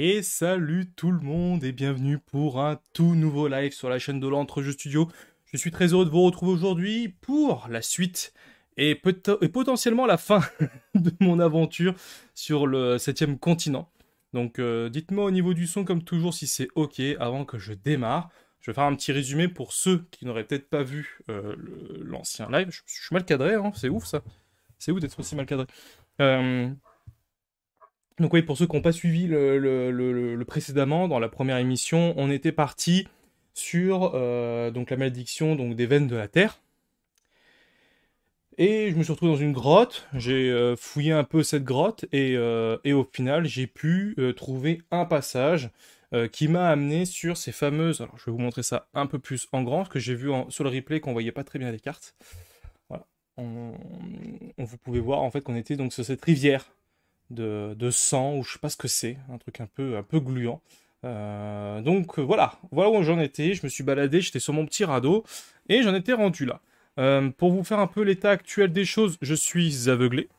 Et salut tout le monde et bienvenue pour un tout nouveau live sur la chaîne de l'Entrejeux Studio. Je suis très heureux de vous retrouver aujourd'hui pour la suite et potentiellement la fin de mon aventure sur le 7e continent. Donc dites-moi au niveau du son comme toujours si c'est ok avant que je démarre. Je vais faire un petit résumé pour ceux qui n'auraient peut-être pas vu l'ancien live. Je suis mal cadré, hein, c'est ouf ça. C'est ouf d'être aussi mal cadré. Euh, donc oui, pour ceux qui n'ont pas suivi le précédemment, dans la première émission, on était parti sur donc la malédiction donc, des veines de la Terre. Et je me suis retrouvé dans une grotte, j'ai fouillé un peu cette grotte, et au final, j'ai pu trouver un passage qui m'a amené sur ces fameuses... Alors, je vais vous montrer ça un peu plus en grand, parce que j'ai vu sur le replay qu'on voyait pas très bien les cartes. Voilà. Vous pouvez voir en fait qu'on était donc sur cette rivière de sang, ou je sais pas ce que c'est, un truc un peu gluant. Voilà où j'en étais, je me suis baladé, j'étais sur mon petit radeau, et j'en étais rendu là. Pour vous faire un peu l'état actuel des choses, je suis aveuglé.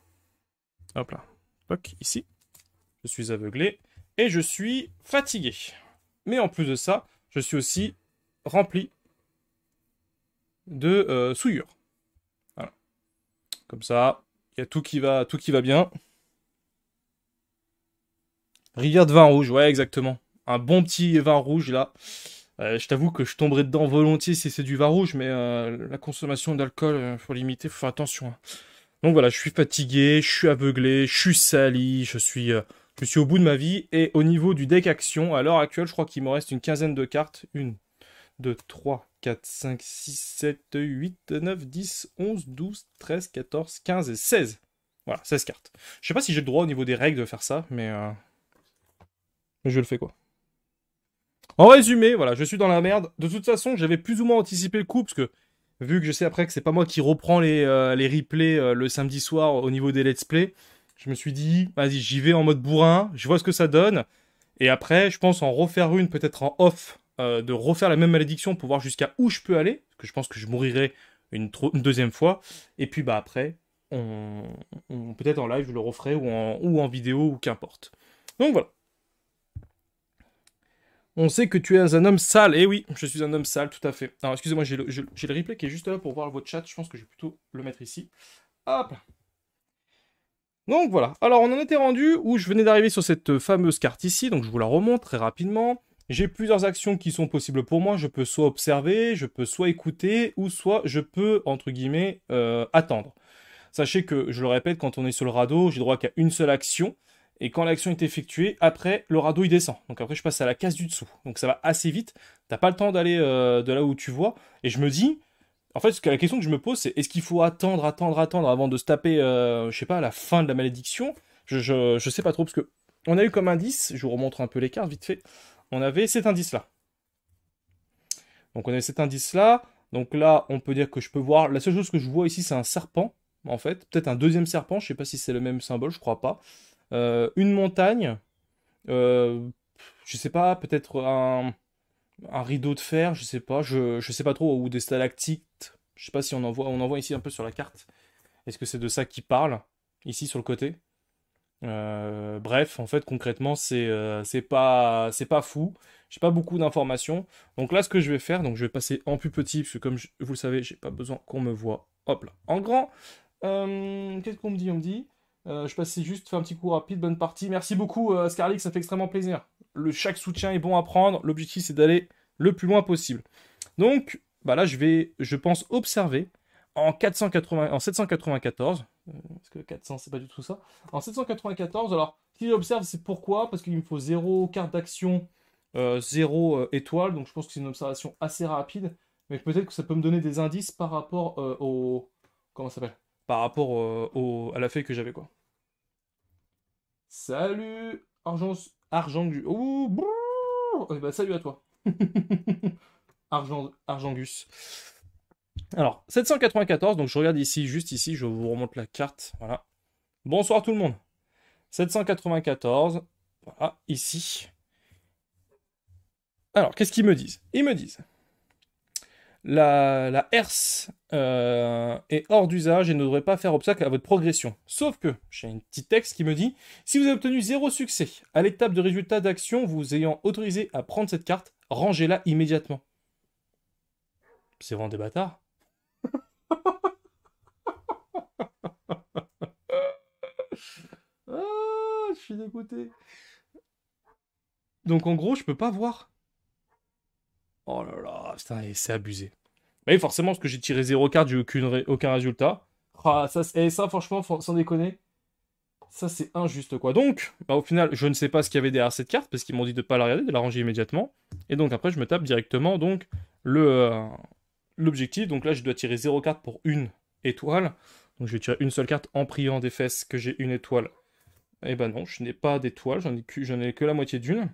Hop là, toc, ici. Je suis aveuglé, et je suis fatigué. Mais en plus de ça, je suis aussi rempli de souillure. Voilà. Comme ça, il y a tout qui va bien. Rivière de vin rouge, ouais, exactement. Un bon petit vin rouge, là. Je t'avoue que je tomberais dedans volontiers si c'est du vin rouge, mais la consommation d'alcool, faut limiter, faut faire attention, hein. Donc voilà, je suis fatigué, je suis aveuglé, je suis sali, je suis au bout de ma vie. Et au niveau du deck action, à l'heure actuelle, je crois qu'il me reste une quinzaine de cartes. 1, 2, 3, 4, 5, 6, 7, 8, 9, 10, 11, 12, 13, 14, 15 et 16. Voilà, 16 cartes. Je sais pas si j'ai le droit au niveau des règles de faire ça, mais je le fais quoi. En résumé, voilà, je suis dans la merde. De toute façon, j'avais plus ou moins anticipé le coup, parce que vu que je sais après que c'est pas moi qui reprends les replays le samedi soir au niveau des let's play, je me suis dit, vas-y, j'y vais en mode bourrin, je vois ce que ça donne, et après, je pense en refaire une, peut-être en off, de refaire la même malédiction pour voir jusqu'à où je peux aller, parce que je pense que je mourirai une deuxième fois, et puis bah après, peut-être en live, je le referai, ou en vidéo, ou qu'importe. Donc voilà. On sait que tu es un homme sale. Eh oui, je suis un homme sale, tout à fait. Alors, excusez-moi, j'ai le replay qui est juste là pour voir votre chat. Je pense que je vais plutôt le mettre ici. Hop. Donc voilà. Alors, on en était rendu où je venais d'arriver sur cette fameuse carte ici. Donc, je vous la remonte très rapidement. J'ai plusieurs actions qui sont possibles pour moi. Je peux soit observer, je peux soit écouter, ou soit je peux, entre guillemets, attendre. Sachez que, je le répète, quand on est sur le radeau, j'ai droit qu'à une seule action. Et quand l'action est effectuée, après, le radeau il descend. Donc après, je passe à la case du dessous. Donc ça va assez vite. T'as pas le temps d'aller de là où tu vois. Et je me dis, en fait, la question que je me pose, c'est est-ce qu'il faut attendre avant de se taper, je sais pas, la fin de la malédiction? Je sais pas trop, parce que on a eu comme indice, je vous remontre un peu les cartes vite fait. On avait cet indice-là. Donc on avait cet indice-là. Donc là, on peut dire que je peux voir. La seule chose que je vois ici, c'est un serpent, en fait. Peut-être un deuxième serpent. Je sais pas si c'est le même symbole, je crois pas. Une montagne, euh, je sais pas, peut-être un rideau de fer, je sais pas, je sais pas trop, ou des stalactites, je sais pas si on en voit ici un peu sur la carte. Est-ce que c'est de ça qu'il parle, ici sur le côté? Bref, en fait, concrètement, c'est pas fou. J'ai pas beaucoup d'informations. Donc là, ce que je vais faire, donc je vais passer en plus petit, parce que comme vous le savez, j'ai pas besoin qu'on me voit. Hop là, en grand. Qu'est-ce qu'on me dit? On me dit. Je passais juste faire un petit coup rapide, bonne partie. Merci beaucoup, Scarlix, ça fait extrêmement plaisir. Chaque soutien est bon à prendre. L'objectif, c'est d'aller le plus loin possible. Donc, bah là, je pense, observer en 794. Parce que 400, c'est pas du tout ça. En 794, alors, si j'observe, c'est pourquoi? Parce qu'il me faut 0 carte d'action, 0 étoile. Donc, je pense que c'est une observation assez rapide. Mais peut-être que ça peut me donner des indices par rapport au. Comment ça s'appelle? Par rapport à la feuille que j'avais, quoi. Salut, Argengus. Ouh, brrr. Eh ben, salut à toi. Argengus. Alors, 794, donc je regarde ici, juste ici, je vous remonte la carte. Voilà. Bonsoir tout le monde. 794, voilà, ici. Alors, qu'est-ce qu'ils me disent? Ils me disent, la herse est hors d'usage et ne devrait pas faire obstacle à votre progression. Sauf que, j'ai un petit texte qui me dit, si vous avez obtenu 0 succès à l'étape de résultat d'action vous ayant autorisé à prendre cette carte, rangez-la immédiatement. C'est vraiment des bâtards. Ah, je suis dégoûté. Donc en gros, je peux pas voir. Oh là là, putain, c'est abusé. Mais forcément, parce que j'ai tiré 0 carte, j'ai eu aucun résultat. Ah, ça, et ça, franchement, sans déconner, ça c'est injuste quoi. Donc, bah, au final, je ne sais pas ce qu'il y avait derrière cette carte, parce qu'ils m'ont dit de ne pas la regarder, de la ranger immédiatement. Et donc après, je me tape directement donc l'objectif. Donc là, je dois tirer 0 carte pour une étoile. Donc je vais tirer une seule carte en priant des fesses que j'ai une étoile. Eh ben non, je n'ai pas d'étoile, j'en ai que la moitié d'une.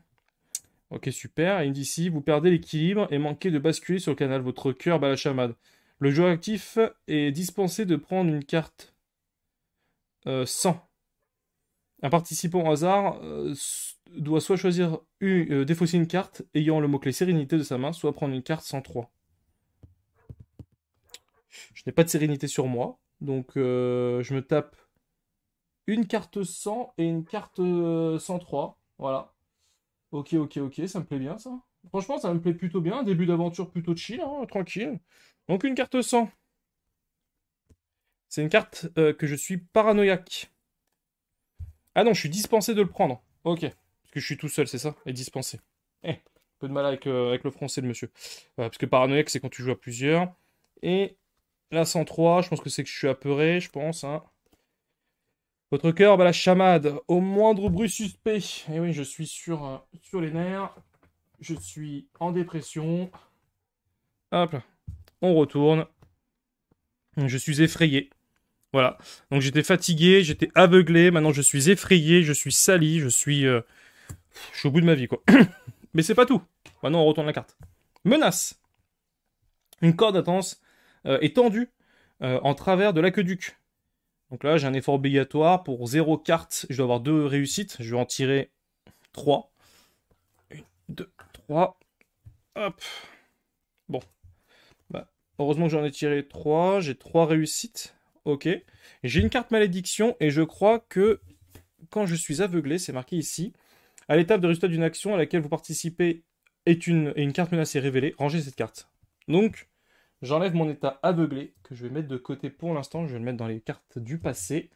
Ok, super. Et d'ici, vous perdez l'équilibre et manquez de basculer sur le canal. Votre cœur bat la chamade. Le joueur actif est dispensé de prendre une carte 100. Un participant au hasard doit soit choisir défausser une carte ayant le mot-clé sérénité de sa main, soit prendre une carte 103. Je n'ai pas de sérénité sur moi, donc je me tape une carte 100 et une carte 103. Voilà. Ok, ok, ok, ça me plaît bien ça. Franchement, ça me plaît plutôt bien. Début d'aventure plutôt chill, hein, tranquille. Donc une carte 100. C'est une carte que je suis paranoïaque. Ah non, je suis dispensé de le prendre. Ok. Parce que je suis tout seul, c'est ça? Et dispensé. Un peu de mal avec le français, le monsieur. Parce que paranoïaque, c'est quand tu joues à plusieurs. Et la 103, je pense que c'est que je suis apeuré, je pense. Hein. Votre cœur bat la chamade. Au moindre bruit suspect. Et oui, je suis sur les nerfs. Je suis en dépression. Hop là. On retourne. Je suis effrayé. Voilà. Donc j'étais fatigué, j'étais aveuglé. Maintenant je suis effrayé, je suis sali, je suis au bout de ma vie, quoi. Mais c'est pas tout. Maintenant, on retourne la carte. Menace. Une corde intense est tendue en travers de l'aqueduc. Donc là, j'ai un effort obligatoire pour 0 carte. Je dois avoir 2 réussites. Je vais en tirer 3. 1, 2, 3. Hop. Bon. Bah, heureusement que j'en ai tiré 3. J'ai 3 réussites. Ok. J'ai une carte malédiction et je crois que quand je suis aveuglé, c'est marqué ici, à l'étape de résultat d'une action à laquelle vous participez est une carte menacée révélée, rangez cette carte. Donc, j'enlève mon état aveuglé, que je vais mettre de côté pour l'instant, je vais le mettre dans les cartes du passé,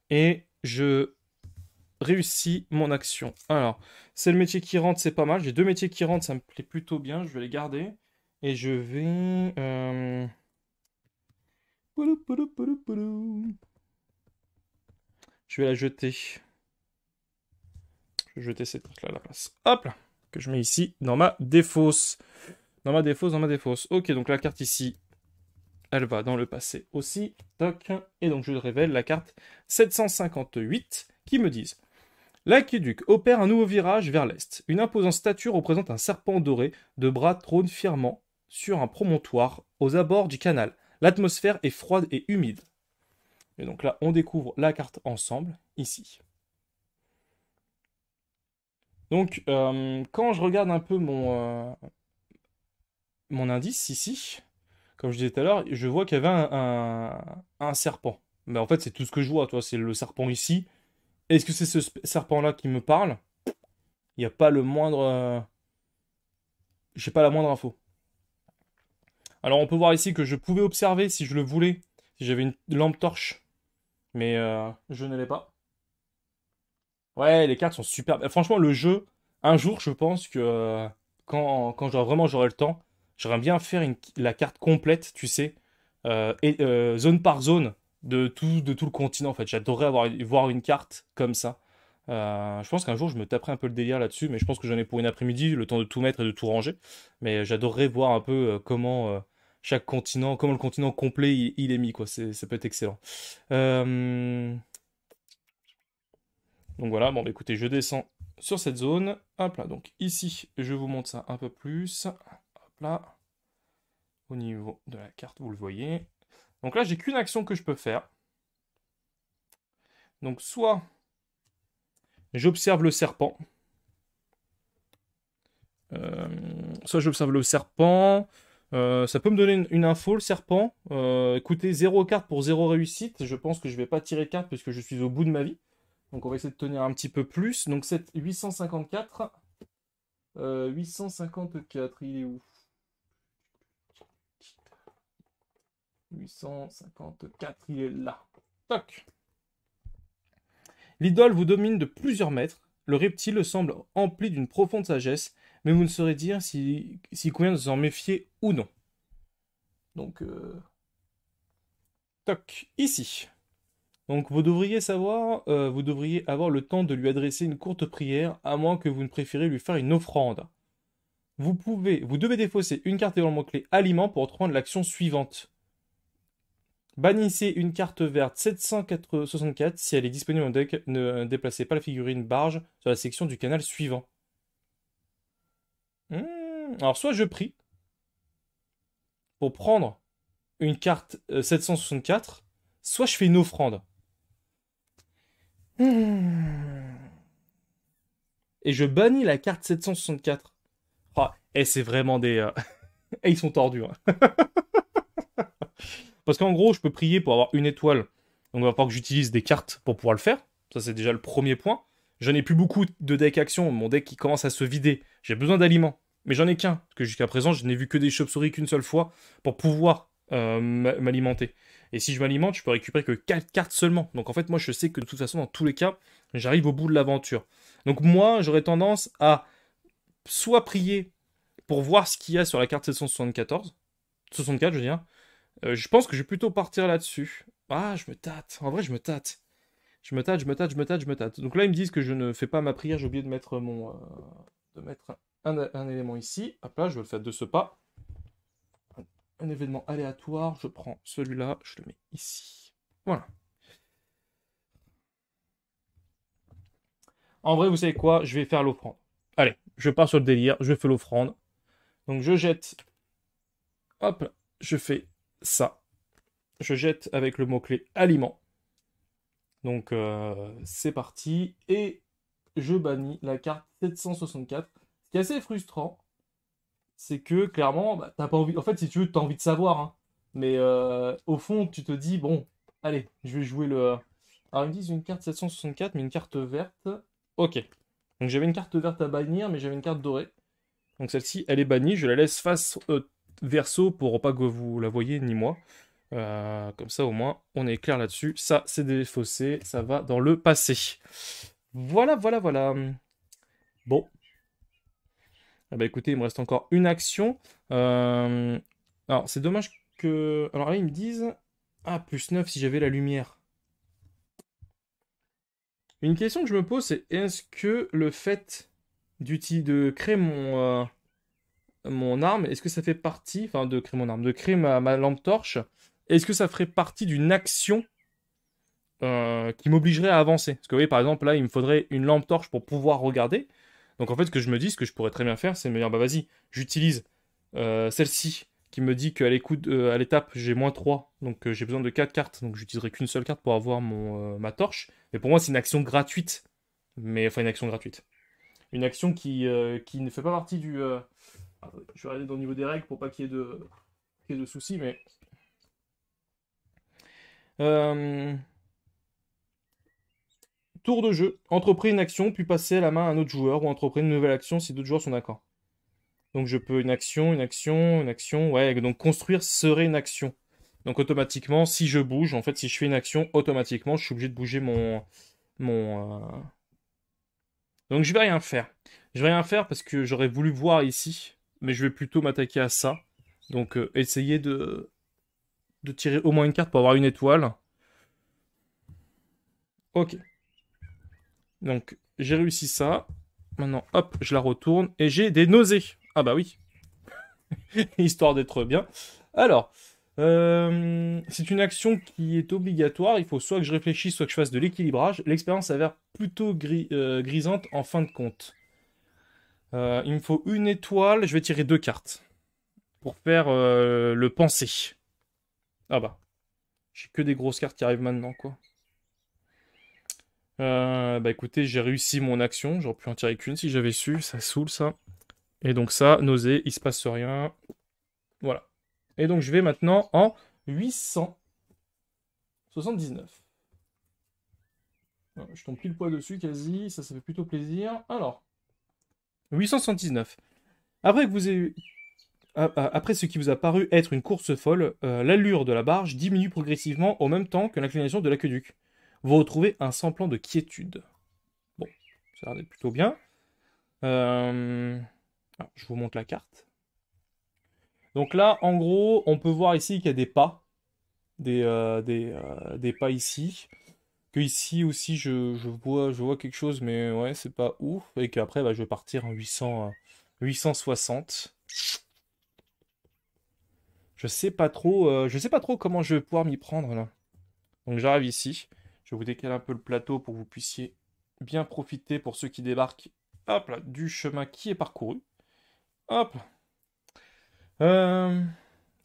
et je réussis mon action. Alors, c'est le métier qui rentre, c'est pas mal, j'ai 2 métiers qui rentrent, ça me plaît plutôt bien, je vais les garder, et je vais... Je vais la jeter. Je vais jeter cette carte-là à la place. Hop là, que je mets ici, dans ma défausse. Dans ma défausse, dans ma défausse. Ok, donc la carte ici, elle va dans le passé aussi. Toc. Et donc je révèle la carte 758 qui me disent l'aqueduc opère un nouveau virage vers l'est. Une imposante statue représente un serpent doré de bras trône fièrement sur un promontoire aux abords du canal. L'atmosphère est froide et humide. Et donc là, on découvre la carte ensemble, ici. Donc, quand je regarde un peu mon indice ici, comme je disais tout à l'heure, je vois qu'il y avait un serpent. Mais en fait, c'est tout ce que je vois, toi, c'est le serpent ici. Est-ce que c'est ce serpent-là qui me parle? Il n'y a pas le moindre... J'ai pas la moindre info. Alors, on peut voir ici que je pouvais observer, si je le voulais, si j'avais une lampe torche. Mais je ne l'ai pas. Ouais, les cartes sont super. Franchement, le jeu, un jour, je pense que quand j'aurai le temps, j'aimerais bien faire la carte complète, tu sais, zone par zone de tout le continent. En fait, j'adorerais voir une carte comme ça. Je pense qu'un jour, je me taperai un peu le délire là-dessus, mais je pense que j'en ai pour une après-midi, le temps de tout mettre et de tout ranger. Mais j'adorerais voir un peu comment chaque continent, comment le continent complet il est mis, quoi. Ça peut être excellent. Euh, donc voilà, bon bah écoutez, je descends sur cette zone. Hop là, donc ici, je vous montre ça un peu plus. Hop là, au niveau de la carte, vous le voyez. Donc là, j'ai qu'une action que je peux faire. Donc soit j'observe le serpent. Euh, Soit j'observe le serpent. Ça peut me donner une info, le serpent. Écoutez, 0 carte pour 0 réussite. Je pense que je vais pas tirer carte puisque je suis au bout de ma vie. Donc on va essayer de tenir un petit peu plus. Donc c'est 854. 854, il est où? 854, il est là. Toc. L'idole vous domine de plusieurs mètres. Le reptile semble empli d'une profonde sagesse, mais vous ne saurez dire s'il convient de s'en méfier ou non. Donc, toc, ici. Donc, vous devriez savoir, vous devriez avoir le temps de lui adresser une courte prière, à moins que vous ne préférez lui faire une offrande. Vous devez défausser une carte également clé aliment pour reprendre l'action suivante. Bannissez une carte verte 764 si elle est disponible en deck. Ne déplacez pas la figurine barge sur la section du canal suivant. Alors, soit je prie pour prendre une carte 764, soit je fais une offrande. Et je bannis la carte 764. Oh, et c'est vraiment des... Et ils sont tordus. Hein. Parce qu'en gros, je peux prier pour avoir une étoile. Donc il va falloir que j'utilise des cartes pour pouvoir le faire. Ça, c'est déjà le premier point. J'en ai plus beaucoup de deck action. Mon deck qui commence à se vider. J'ai besoin d'aliments. Mais j'en ai qu'un. Parce que jusqu'à présent, je n'ai vu que des chauves-souris qu'une seule fois pour pouvoir m'alimenter. Et si je m'alimente, je peux récupérer que 4 cartes seulement. Donc en fait, moi, je sais que de toute façon, dans tous les cas, j'arrive au bout de l'aventure. Donc moi, j'aurais tendance à soit prier pour voir ce qu'il y a sur la carte 774. 64, je veux dire. Je pense que je vais plutôt partir là-dessus. Ah, je me tâte. En vrai, je me tâte. Je me tâte. Donc là, ils me disent que je ne fais pas ma prière. J'ai oublié de mettre un élément ici. Hop là, je vais le faire de ce pas. Un événement aléatoire. Je prends celui-là. Je le mets ici. Voilà. En vrai, vous savez quoi? Je vais faire l'offrande. Allez, je pars sur le délire. Je fais l'offrande. Donc je jette. Hop, je fais ça. Je jette avec le mot-clé aliment. Donc c'est parti. Et je bannis la carte 764. Ce qui est assez frustrant, c'est que clairement, bah, t'as pas envie. En fait, si tu veux, t'as envie de savoir. Hein. Mais au fond, tu te dis, bon, allez, je vais jouer le. Alors ils me disent une carte 764, mais une carte verte. Ok. Donc j'avais une carte verte à bannir, mais j'avais une carte dorée. Donc celle-ci, elle est bannie. Je la laisse face verso pour pas que vous la voyez, ni moi. Comme ça, au moins, on est clair là-dessus. Ça, c'est défaussé. Ça va dans le passé. Voilà, voilà, voilà. Bon. Ah bah écoutez, il me reste encore une action. Alors, c'est dommage que... Alors là, ils me disent... Ah, plus 9 si j'avais la lumière. Une question que je me pose, c'est est-ce que le fait de créer mon arme, est-ce que ça fait partie... Enfin, de créer mon arme, de créer ma lampe torche, est-ce que ça ferait partie d'une action qui m'obligerait à avancer. Parce que vous voyez, par exemple, là, il me faudrait une lampe torche pour pouvoir regarder. Donc en fait, ce que je me dis, ce que je pourrais très bien faire, c'est me dire, bah vas-y, j'utilise celle-ci qui me dit qu'à à l'étape, j'ai -3, donc j'ai besoin de 4 cartes, donc j'utiliserai qu'une seule carte pour avoir ma torche. Mais pour moi, c'est une action gratuite. Mais enfin, une action gratuite. Une action qui ne fait pas partie du... Attendez, je vais regarder au niveau des règles pour pas qu'il y ait de soucis, mais... Euh, Tour de jeu. Entreprenez une action, puis passez la main à un autre joueur, ou entreprenez une nouvelle action si d'autres joueurs sont d'accord. Donc je peux une action, une action, une action. Ouais, donc construire serait une action. Donc automatiquement, si je bouge, en fait, si je fais une action, automatiquement, je suis obligé de bouger mon. Donc je vais rien faire. Je vais rien faire parce que j'aurais voulu voir ici, mais je vais plutôt m'attaquer à ça. Donc essayer de tirer au moins une carte pour avoir une étoile. Ok. Donc j'ai réussi ça. Maintenant, hop, je la retourne et j'ai des nausées. Ah bah oui, histoire d'être bien. Alors, c'est une action qui est obligatoire. Il faut soit que je réfléchisse, soit que je fasse de l'équilibrage. L'expérience s'avère plutôt grisante en fin de compte. Il me faut une étoile. Je vais tirer 2 cartes pour faire le penser. Ah bah, j'ai que des grosses cartes qui arrivent maintenant, quoi. Bah écoutez, j'ai réussi mon action. J'aurais pu en tirer qu'une si j'avais su. Ça saoule, ça. Et donc ça, nausée, il se passe rien. Voilà. Et donc je vais maintenant en 879. Je tombe pile poids dessus quasi, ça fait plutôt plaisir. Alors, 879. Après que vous ayez après ce qui vous a paru être une course folle, l'allure de la barge diminue progressivement au même temps que l'inclination de l'aqueduc. Vous retrouvez un semblant de quiétude. Bon, ça a l'air d'être plutôt bien. Alors, je vous montre la carte. Donc là, en gros, on peut voir ici qu'il y a des pas. Des pas ici. Que ici aussi, je vois quelque chose, mais ouais, c'est pas ouf. Et qu'après, bah, je vais partir en 860. Je sais pas trop comment je vais pouvoir m'y prendre là. Donc j'arrive ici. Je vais vous décaler un peu le plateau pour que vous puissiez bien profiter pour ceux qui débarquent. Hop là, du chemin qui est parcouru. Hop. Euh,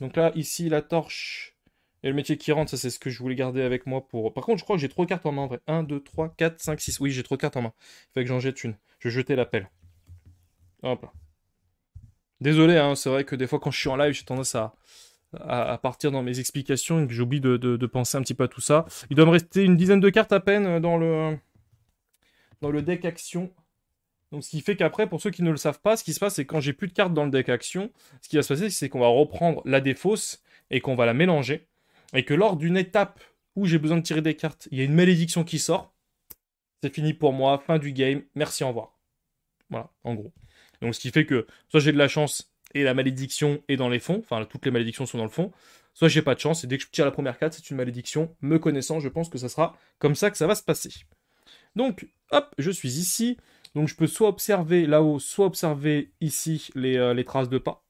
Donc là, ici, la torche et le métier qui rentre, ça c'est ce que je voulais garder avec moi pour. Par contre, je crois que j'ai trop de cartes en main en vrai. 1, 2, 3, 4, 5, 6. Oui, j'ai trop de cartes en main. Il faut que j'en jette une. Je vais jeter la pelle. Hop là. Désolé, hein, c'est vrai que des fois quand je suis en live, j'ai tendance à partir dans mes explications et que j'oublie de penser un petit peu à tout ça. Il doit me rester une dizaine de cartes à peine dans le deck action. Donc ce qui fait qu'après, pour ceux qui ne le savent pas, ce qui se passe, c'est que quand j'ai plus de cartes dans le deck action, ce qui va se passer, c'est qu'on va reprendre la défausse et qu'on va la mélanger. Et que lors d'une étape où j'ai besoin de tirer des cartes, il y a une malédiction qui sort. C'est fini pour moi, fin du game, merci, au revoir. Voilà, en gros. Donc ce qui fait que soit j'ai de la chance et la malédiction est dans les fonds, enfin toutes les malédictions sont dans le fond, soit j'ai pas de chance et dès que je tire la première carte, c'est une malédiction. Me connaissant, je pense que ça sera comme ça que ça va se passer. Donc, hop, je suis ici. Donc je peux soit observer là-haut, soit observer ici les traces de pas.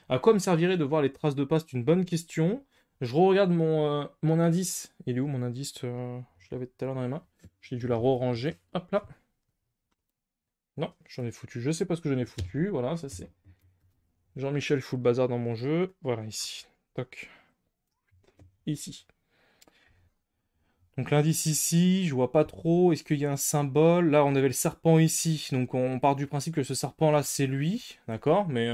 À quoi me servirait de voir les traces de pas? C'est une bonne question. Je regarde mon indice. Il est où mon indice? Je l'avais tout à l'heure dans les mains. J'ai dû la re-ranger. Hop là. Non, j'en ai foutu. Je sais pas ce que j'en ai foutu. Voilà, ça c'est. Jean-Michel fout le bazar dans mon jeu. Voilà, ici. Toc. Ici. Donc l'indice ici, je vois pas trop. Est-ce qu'il y a un symbole? Là, on avait le serpent ici. Donc on part du principe que ce serpent-là, c'est lui. D'accord? Mais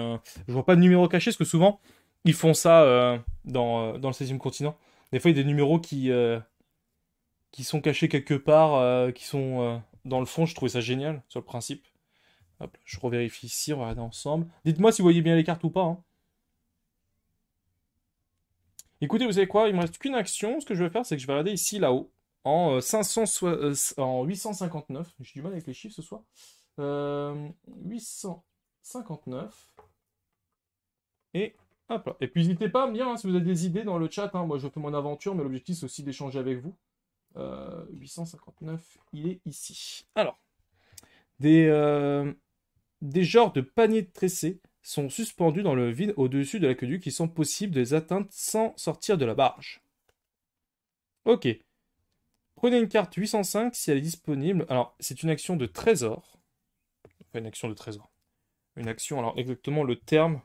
je vois pas de numéro caché, parce que souvent, ils font ça dans le 16e continent. Des fois, il y a des numéros qui sont cachés quelque part, qui sont dans le fond. Je trouvais ça génial, sur le principe. Hop, je revérifie ici, on va regarder ensemble. Dites-moi si vous voyez bien les cartes ou pas, hein. Écoutez, vous savez quoi? Il me reste qu'une action. Ce que je vais faire, c'est que je vais regarder ici, là-haut, en, 500, en 859. J'ai du mal avec les chiffres ce soir. 859. Et hop là. Et puis n'hésitez pas à me dire hein, si vous avez des idées dans le chat, hein. Moi, je fais mon aventure, mais l'objectif, c'est aussi d'échanger avec vous. 859, il est ici. Alors, des, euh, des genres de paniers tressés sont suspendus dans le vide au-dessus de l'aqueduc qui sont possibles de les atteindre sans sortir de la barge. Ok. Prenez une carte 805 si elle est disponible. Alors, c'est une action de trésor. Enfin, une action de trésor. Une action, alors exactement le terme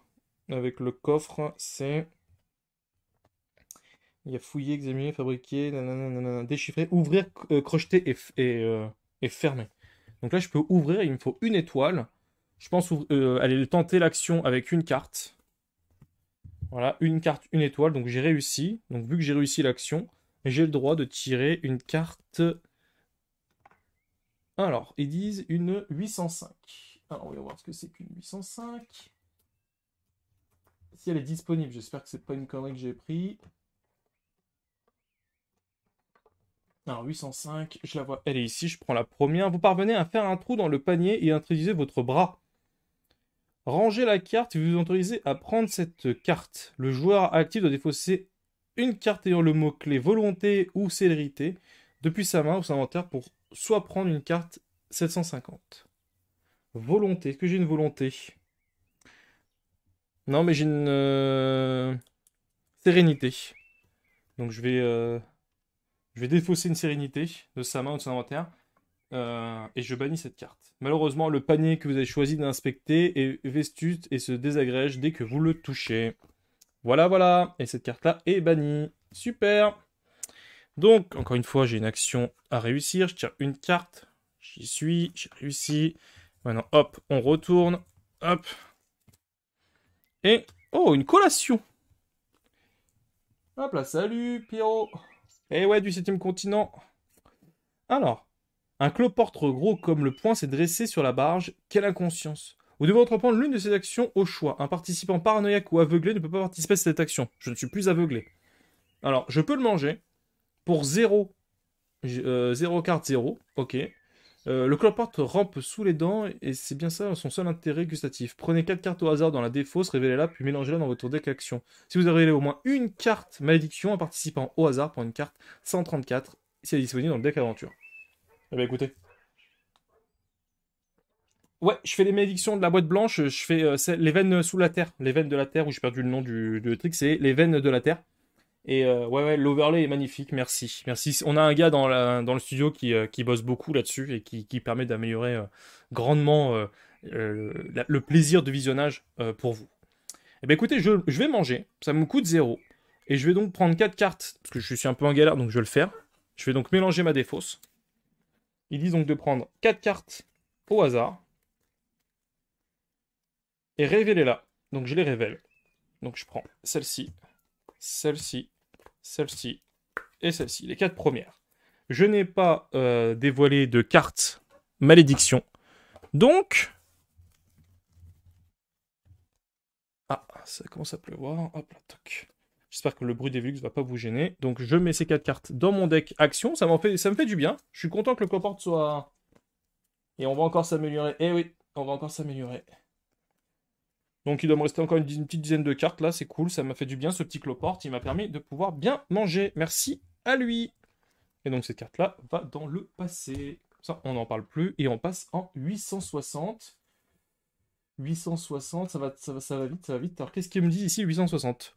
avec le coffre, c'est. Il y a fouiller, examiner, fabriquer, nanana, déchiffrer, ouvrir, crocheter et fermer. Donc là, je peux ouvrir, il me faut une étoile. Je pense aller tenter l'action avec une carte. Voilà, une carte, une étoile. Donc j'ai réussi. Donc vu que j'ai réussi l'action, j'ai le droit de tirer une carte. Alors, ils disent une 805. Alors, on va voir ce que c'est qu'une 805. Si elle est disponible, j'espère que c'est pas une connerie que j'ai pris. Alors, 805, je la vois. Elle est ici, je prends la première. Vous parvenez à faire un trou dans le panier et introduisez votre bras. Rangez la carte et vous vous autorisez à prendre cette carte. Le joueur actif doit défausser une carte ayant le mot-clé volonté ou célérité depuis sa main ou son inventaire pour soit prendre une carte 750. Volonté. Est-ce que j'ai une volonté? Non, mais j'ai une sérénité. Donc je vais défausser une sérénité de sa main ou de son inventaire. Et je bannis cette carte. Malheureusement, le panier que vous avez choisi d'inspecter est vestuste et se désagrège dès que vous le touchez. Voilà, voilà. Et cette carte-là est bannie. Super. Donc, encore une fois, j'ai une action à réussir. Je tire une carte. J'y suis. J'ai réussi. Maintenant, hop, on retourne. Hop. Et... Oh, une collation. Hop là, salut Pierrot. Eh ouais, du 7e continent. Alors, un cloporte gros comme le poing s'est dressé sur la barge. Quelle inconscience. Vous devez entreprendre l'une de ces actions au choix. Un participant paranoïaque ou aveuglé ne peut pas participer à cette action. Je ne suis plus aveuglé. Alors, je peux le manger. Pour 0, 0 carte 0. Ok. Le cloporte rampe sous les dents et c'est bien ça son seul intérêt gustatif. Prenez 4 cartes au hasard dans la défausse, révélez-la, puis mélangez-la dans votre deck action. Si vous avez révélé au moins une carte malédiction, un participant au hasard pour une carte 134 si elle est disponible dans le deck aventure. Eh ben écoutez. Ouais, je fais les malédictions de la boîte blanche, je fais les veines sous la terre. Les veines de la terre, où j'ai perdu le nom du truc, c'est les veines de la terre. Et ouais, l'overlay est magnifique, merci. Merci. On a un gars dans le studio qui bosse beaucoup là-dessus et qui permet d'améliorer grandement le plaisir de visionnage pour vous. Eh ben écoutez, je vais manger, ça me coûte 0. Et je vais donc prendre 4 cartes, parce que je suis un peu en galère, donc je vais le faire. Je vais donc mélanger ma défausse. Ils disent donc de prendre 4 cartes au hasard. Et révélez-la. Donc je les révèle. Donc je prends celle-ci, celle-ci, celle-ci et celle-ci, les 4 premières. Je n'ai pas dévoilé de carte malédiction. Donc... Ah, ça commence à pleuvoir. Hop là, toc. J'espère que le bruit des Velux va pas vous gêner. Donc je mets ces 4 cartes dans mon deck action. Ça me fait du bien. Je suis content que le cloporte soit... Et on va encore s'améliorer. Eh oui, on va encore s'améliorer. Donc il doit me rester encore une petite dizaine de cartes là. C'est cool, ça m'a fait du bien ce petit cloporte. Il m'a permis de pouvoir bien manger. Merci à lui. Et donc cette carte-là va dans le passé. Comme ça, on n'en parle plus. Et on passe en 860. 860, ça va vite, ça va vite. Alors qu'est-ce qu'il me dit ici, 860?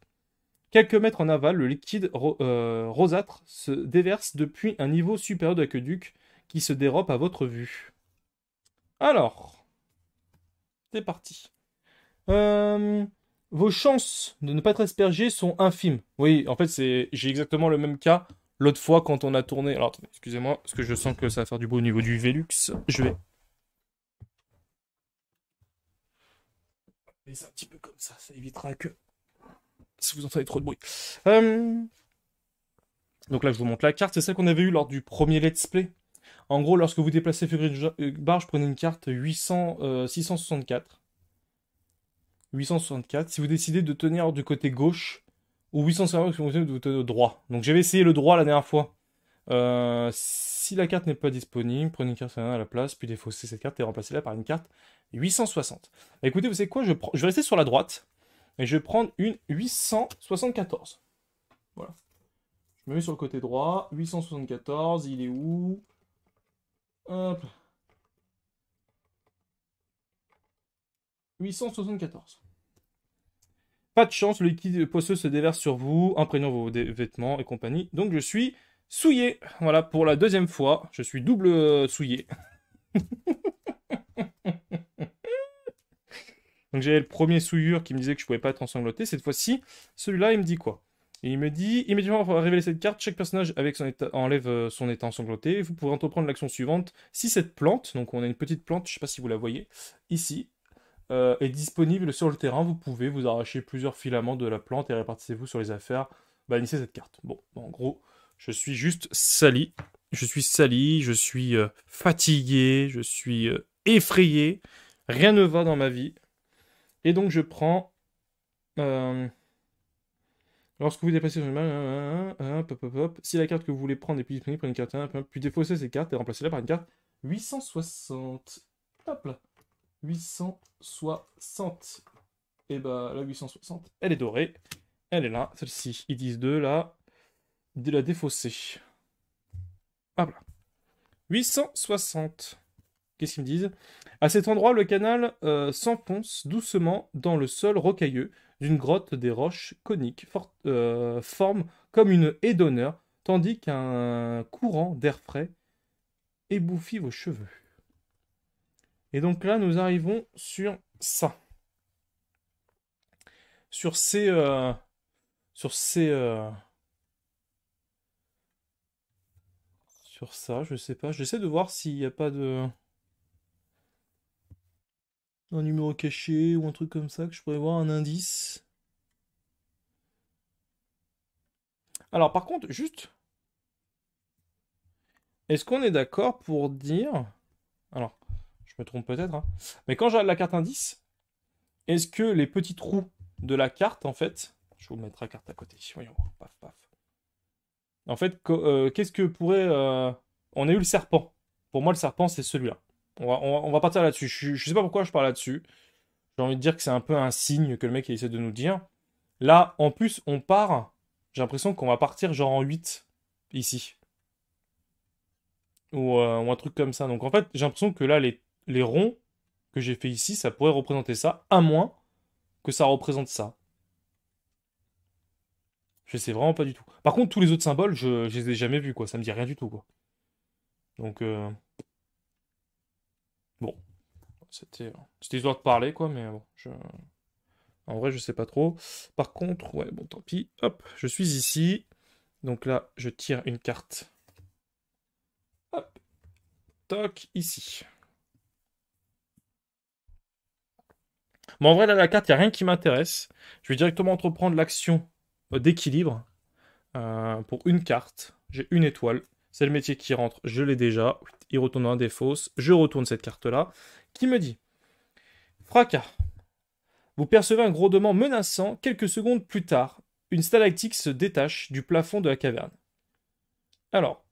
Quelques mètres en aval, le liquide rosâtre se déverse depuis un niveau supérieur de l'aqueduc qui se dérobe à votre vue. Alors, c'est parti. Euh, Vos chances de ne pas être aspergé sont infimes. Oui, en fait, j'ai exactement le même cas l'autre fois quand on a tourné. Alors, attendez, excusez-moi, parce que je sens que ça va faire du bruit au niveau du Velux. Je vais laisser un petit peu comme ça évitera que si vous entendez trop de bruit. Euh, Donc là, je vous montre la carte. C'est celle qu'on avait eue lors du premier let's play. En gros, lorsque vous déplacez Figurine Barge, prenez une carte 664. 864. Si vous décidez de tenir du côté gauche, ou 850 si vous décidez de tenir droit. Donc j'avais essayé le droit la dernière fois. Si la carte n'est pas disponible, prenez une carte à la place, puis défaussez cette carte et remplacez-la par une carte 860. Bah, écoutez, vous savez quoi, je vais rester sur la droite, et je vais prendre une 874. Voilà. Je me mets sur le côté droit. 874, il est où? Hop. 874. Pas de chance, le liquide poisseux se déverse sur vous, imprégnant vos vêtements et compagnie. Donc je suis souillé. Voilà, pour la deuxième fois, je suis double souillé. Donc j'avais le premier souillure qui me disait que je pouvais pas être ensanglanté. Cette fois-ci, celui-là, il me dit quoi? Et il me dit, immédiatement après révéler cette carte, chaque personnage avec son état, enlève son état ensanglanté. Vous pouvez entreprendre l'action suivante. Si cette plante, donc on a une petite plante, je sais pas si vous la voyez, ici, est disponible sur le terrain, vous pouvez vous arracher plusieurs filaments de la plante et répartissez-vous sur les affaires. Bannissez cette carte. Bon, en gros, je suis juste sali. Je suis sali, je suis fatigué, je suis effrayé. Rien ne va dans ma vie. Et donc je prends... euh, lorsque vous dépassez sur une main, hop, hop, hop, hop. Si la carte que vous voulez prendre est plus disponible, prenez une carte 1, puis défaussez ces cartes et remplacez-la par une carte 860. Hop là. 860. Et bah la 860, elle est dorée. Elle est là, celle-ci. Ils disent deux là. De la défausser. Hop là. 860. Qu'est-ce qu'ils me disent? À cet endroit, le canal s'enfonce doucement dans le sol rocailleux d'une grotte des roches coniques, forme comme une haie d'honneur, tandis qu'un courant d'air frais ébouffit vos cheveux. Et donc là, nous arrivons sur ça. Sur ces... sur ces... sur ça, je sais pas. J'essaie de voir s'il n'y a pas de... Un numéro caché ou un truc comme ça que je pourrais voir, un indice. Alors par contre, juste, est-ce qu'on est d'accord pour dire... Alors, je me trompe peut-être, hein. Mais quand j'ai la carte indice, est-ce que les petits trous de la carte, en fait... Je vais vous mettre la carte à côté. Voyons, paf, paf. En fait, qu'est-ce que pourrait... On a eu le serpent. Pour moi, le serpent, c'est celui-là. On va partir là-dessus. Je sais pas pourquoi je parle là-dessus. J'ai envie de dire que c'est un peu un signe que le mec essaie de nous dire. Là, en plus, on part. J'ai l'impression qu'on va partir genre en 8 ici. Ou un truc comme ça. Donc en fait, j'ai l'impression que là, les ronds que j'ai fait ici, ça pourrait représenter ça, à moins que ça représente ça. Je sais vraiment pas du tout. Par contre, tous les autres symboles, je les ai jamais vus, quoi. Ça me dit rien du tout, quoi. Donc, bon, c'était histoire de parler, quoi, mais bon, en vrai, je sais pas trop. Par contre, ouais, bon, tant pis. Hop, je suis ici. Donc là, je tire une carte. Hop, toc, ici. Bon, en vrai, là, la carte, il n'y a rien qui m'intéresse. Je vais directement entreprendre l'action d'équilibre pour une carte. J'ai une étoile. C'est le métier qui rentre, je l'ai déjà. Il retourne dans des fausses. Je retourne cette carte-là. Qui me dit fracas. Vous percevez un grondement menaçant. Quelques secondes plus tard, une stalactite se détache du plafond de la caverne. Alors,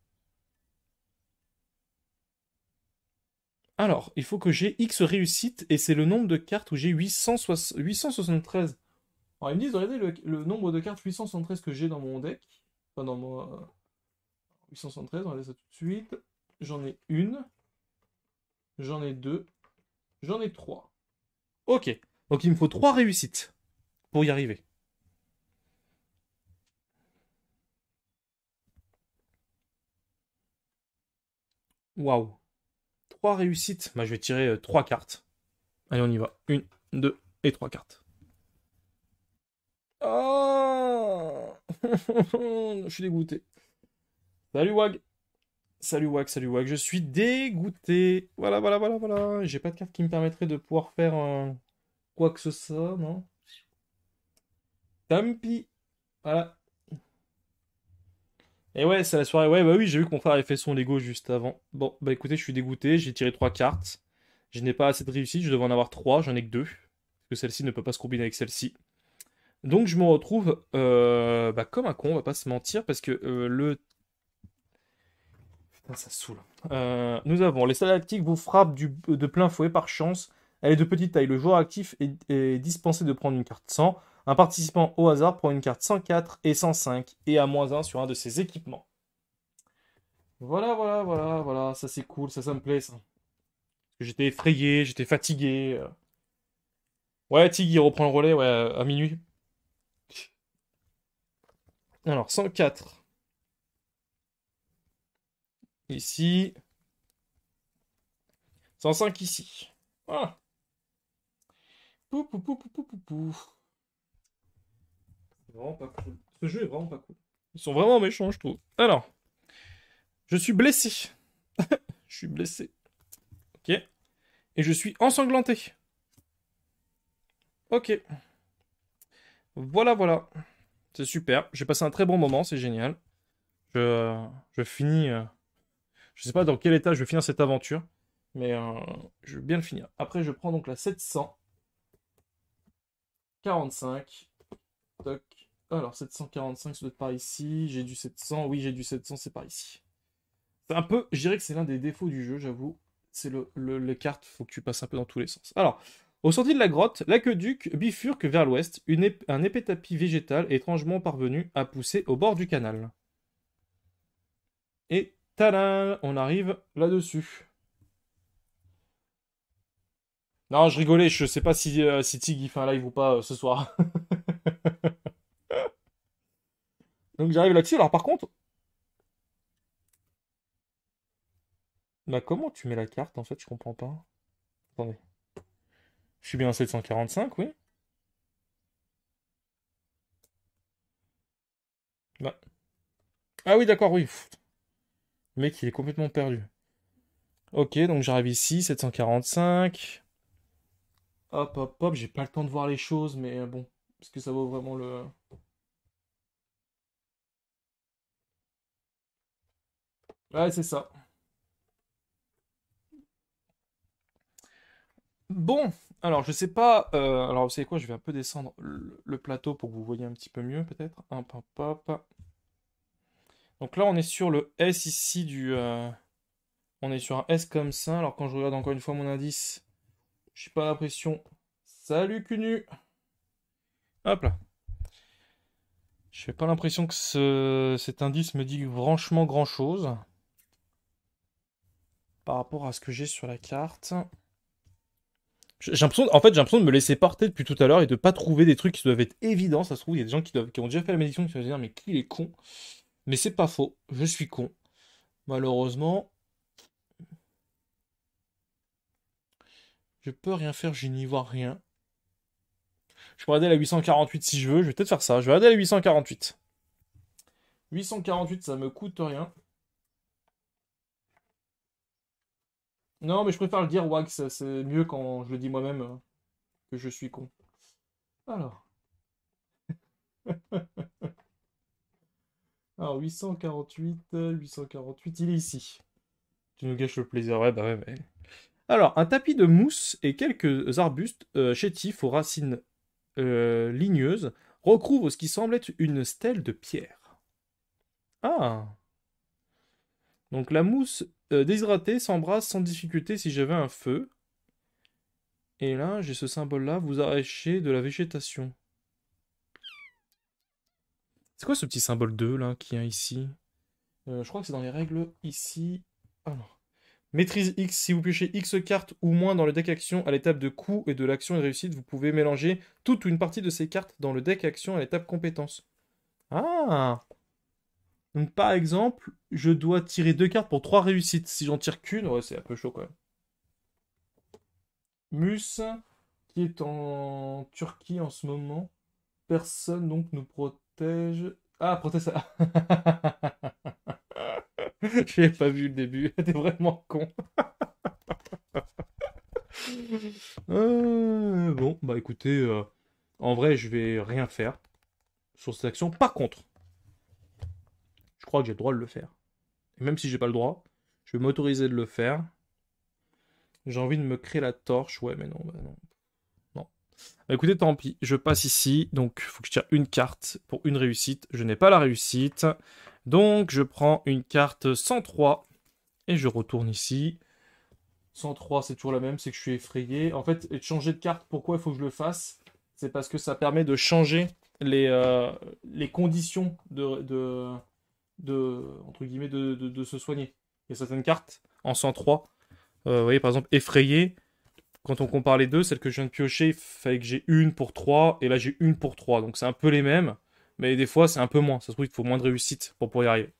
il faut que j'ai X réussite et c'est le nombre de cartes où j'ai 873. Alors, ils me disent, regardez le nombre de cartes 873 que j'ai dans mon deck. Enfin, dans mon 873, on va laisser ça tout de suite. J'en ai une, j'en ai deux, j'en ai trois. Ok, donc il me faut trois réussites pour y arriver. Waouh, trois réussites. Bah, je vais tirer trois cartes. Allez, on y va. Une, deux et trois cartes. Oh je suis dégoûté. Salut Wag. Salut Wag, salut Wag. Je suis dégoûté. Voilà, voilà, voilà, voilà. J'ai pas de carte qui me permettrait de pouvoir faire quoi que ce soit, non? Tant pis. Voilà. Et ouais, c'est la soirée. Ouais, bah oui, j'ai vu que mon frère avait fait son Lego juste avant. Bon, bah écoutez, je suis dégoûté. J'ai tiré trois cartes. Je n'ai pas assez de réussite. Je devais en avoir trois. J'en ai que deux. Parce que celle-ci ne peut pas se combiner avec celle-ci. Donc je me retrouve bah, comme un con, on va pas se mentir. Parce que putain, ça saoule. Nous avons les stalactites vous frappent de plein fouet par chance. Elle est de petite taille. Le joueur actif est dispensé de prendre une carte 100. Un participant au hasard prend une carte 104 et 105 et à -1 sur un de ses équipements. Voilà, voilà, voilà, voilà. Ça c'est cool, ça me plaît ça. J'étais effrayé, j'étais fatigué. Ouais, Tig il reprend le relais ouais, à minuit. Alors 104 ici. 105 ici. Voilà. Pou, pou, pou, pou, pou, pou, pou. C'est vraiment pas cool. Ce jeu est vraiment pas cool. Ils sont vraiment méchants, je trouve. Alors, je suis blessé. Je suis blessé. Ok. Et je suis ensanglanté. Ok. Voilà, voilà. C'est super. J'ai passé un très bon moment, c'est génial. Je finis. Je sais pas dans quel état je vais finir cette aventure. Mais je vais bien le finir. Après, je prends donc la 745. Toc. Alors, 745, ça doit être par ici. J'ai du 700. Oui, j'ai du 700, c'est par ici. C'est un peu. Je dirais que c'est l'un des défauts du jeu, j'avoue. C'est les cartes, faut que tu passes un peu dans tous les sens. Alors, au sorti de la grotte, l'aqueduc bifurque vers l'ouest. Un épais tapis végétal est étrangement parvenu à pousser au bord du canal. Et tadam, on arrive là-dessus. Non, je rigolais, je sais pas si Tig il fait un live ou pas ce soir. Donc j'arrive là-dessus. Alors par contre, bah comment tu mets la carte en fait, je comprends pas. Attendez. Je suis bien à 745, oui. Bah. Ah oui, d'accord, oui. Pff, le mec, il est complètement perdu. Ok, donc j'arrive ici, 745. Hop, hop, hop, j'ai pas le temps de voir les choses, mais bon, est-ce que ça vaut vraiment le... Ouais, c'est ça. Bon, alors je sais pas. Alors vous savez quoi, je vais un peu descendre le plateau pour que vous voyez un petit peu mieux, peut-être. Hop, hop, hop. Donc là, on est sur le S ici du. On est sur un S comme ça. Alors quand je regarde encore une fois mon indice, j'ai pas l'impression. Salut Cunu! Hop là. Je n'ai pas l'impression que cet indice me dit franchement grand-chose par rapport à ce que j'ai sur la carte. J'ai l'impression, en fait, j'ai l'impression de me laisser porter depuis tout à l'heure et de pas trouver des trucs qui doivent être évidents. Ça se trouve, il y a des gens qui ont déjà fait la méditation qui vont se dire, mais qui est con? Mais c'est pas faux, je suis con. Malheureusement, je peux rien faire, je n'y vois rien. Je peux regarder la 848 si je veux, je vais peut-être faire ça. Je vais regarder la 848. 848, ça me coûte rien. Non, mais je préfère le dire, Wax, c'est mieux quand je le dis moi-même que je suis con. Alors. Alors, 848, il est ici. Tu nous gâches le plaisir, ouais, bah ouais, mais... Alors, un tapis de mousse et quelques arbustes chétifs aux racines ligneuses recouvrent ce qui semble être une stèle de pierre. Ah! Donc la mousse déshydratée s'embrase sans difficulté si j'avais un feu. Et là, j'ai ce symbole-là, vous arrachez de la végétation. C'est quoi ce petit symbole 2 là, qui est ici? Je crois que c'est dans les règles ici. Alors. Maîtrise X, si vous piochez X cartes ou moins dans le deck action à l'étape de coup et de l'action et de réussite, vous pouvez mélanger toute ou une partie de ces cartes dans le deck action à l'étape compétence. Ah! Donc par exemple, je dois tirer 2 cartes pour 3 réussites. Si j'en tire qu'une, ouais, c'est un peu chaud quand même. Mus, qui est en Turquie en ce moment. Personne donc nous protège. Ah, protège ça. Je n'ai pas vu le début. T'es vraiment con. Bon, bah écoutez, en vrai, je vais rien faire sur cette action. Par contre, je crois que j'ai le droit de le faire. Et même si j'ai pas le droit, je vais m'autoriser de le faire. J'ai envie de me créer la torche. Ouais, mais non, bah non. Non. Bah écoutez, tant pis. Je passe ici. Donc, il faut que je tire une carte pour une réussite. Je n'ai pas la réussite. Donc, je prends une carte 103 et je retourne ici. 103, c'est toujours la même, c'est que je suis effrayé. En fait, et de changer de carte, pourquoi il faut que je le fasse? C'est parce que ça permet de changer les conditions entre guillemets, de se soigner. Il y a certaines cartes en 103. Vous voyez, par exemple, effrayé. Quand on compare les deux, celle que je viens de piocher, il fallait que j'ai une pour 3, et là j'ai une pour 3. Donc c'est un peu les mêmes, mais des fois c'est un peu moins. Ça se trouve qu'il faut moins de réussite pour pouvoir y arriver.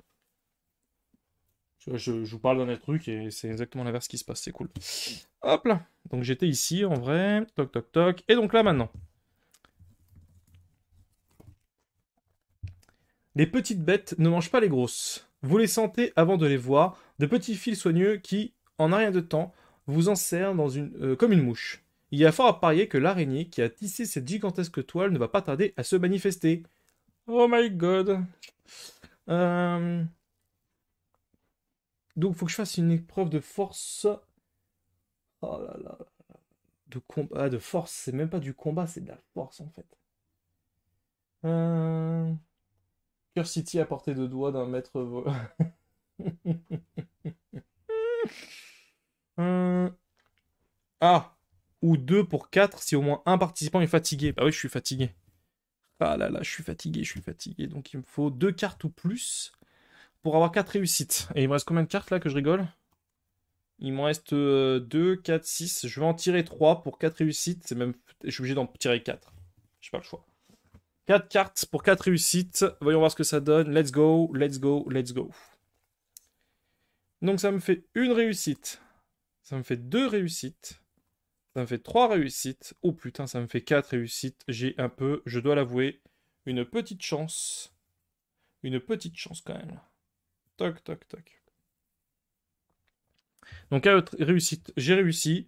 Je vous parle d'un autre truc et c'est exactement l'inverse qui se passe, c'est cool. Hop là. Donc j'étais ici en vrai. Toc toc toc. Et donc là maintenant. Les petites bêtes ne mangent pas les grosses. Vous les sentez avant de les voir, de petits fils soigneux qui, en un rien de temps, vous enserrent comme une mouche. Il y a fort à parier que l'araignée qui a tissé cette gigantesque toile ne va pas tarder à se manifester. Oh my god. Euh... Donc faut que je fasse une épreuve de force. Oh là là. De combat, de force, c'est même pas du combat, c'est de la force en fait. Euh... Cœur City à portée de doigt d'un maître. Euh, Ah, ou 2 pour 4 si au moins un participant est fatigué. Bah oui, je suis fatigué. Ah là là, je suis fatigué, je suis fatigué. Donc il me faut 2 cartes ou plus pour avoir 4 réussites. Et il me reste combien de cartes là que je rigole? Il me reste 2, 4, 6. Je vais en tirer 3 pour 4 réussites. C'est même... Je suis obligé d'en tirer 4. J'ai pas le choix. 4 cartes pour 4 réussites. Voyons voir ce que ça donne. Let's go, let's go, let's go. Donc ça me fait une réussite. Ça me fait 2 réussites. Ça me fait 3 réussites. Oh putain, ça me fait 4 réussites. J'ai un peu, je dois l'avouer, une petite chance. Une petite chance quand même. Toc, toc, toc. Donc à réussite, j'ai réussi.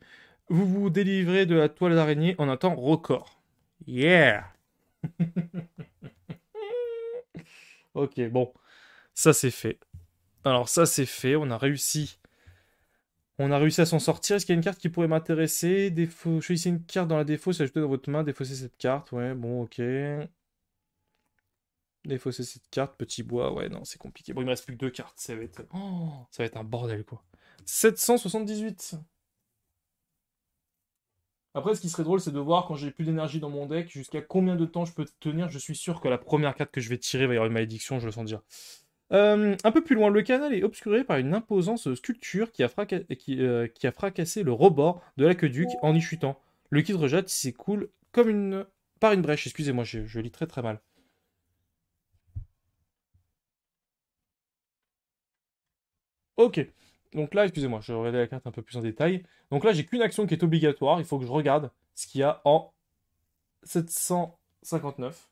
Vous vous délivrez de la toile d'araignée en un temps record. Yeah. Ok, bon, ça c'est fait. Alors ça c'est fait, on a réussi. On a réussi à s'en sortir. Est-ce qu'il y a une carte qui pourrait m'intéresser? Choisissez une carte dans la défausse, ajoutez dans votre main, défaussez cette carte. Ouais, bon, ok. Défausser cette carte, petit bois, ouais, non, c'est compliqué. Bon, il me reste plus que deux cartes, ça va être... Oh, ça va être un bordel, quoi. 778. Après, ce qui serait drôle, c'est de voir quand j'ai plus d'énergie dans mon deck, jusqu'à combien de temps je peux tenir. Je suis sûr que la première carte que je vais tirer va y avoir une malédiction, je le sens déjà. Un peu plus loin, le canal est obscuré par une imposante sculpture qui a fracassé le rebord de l'aqueduc en y chutant. Le liquide rejette s'écoule comme par une brèche. Excusez-moi, je lis très très mal. Ok. Donc là, excusez-moi, je vais regarder la carte un peu plus en détail. Donc là, j'ai qu'une action qui est obligatoire. Il faut que je regarde ce qu'il y a en 759.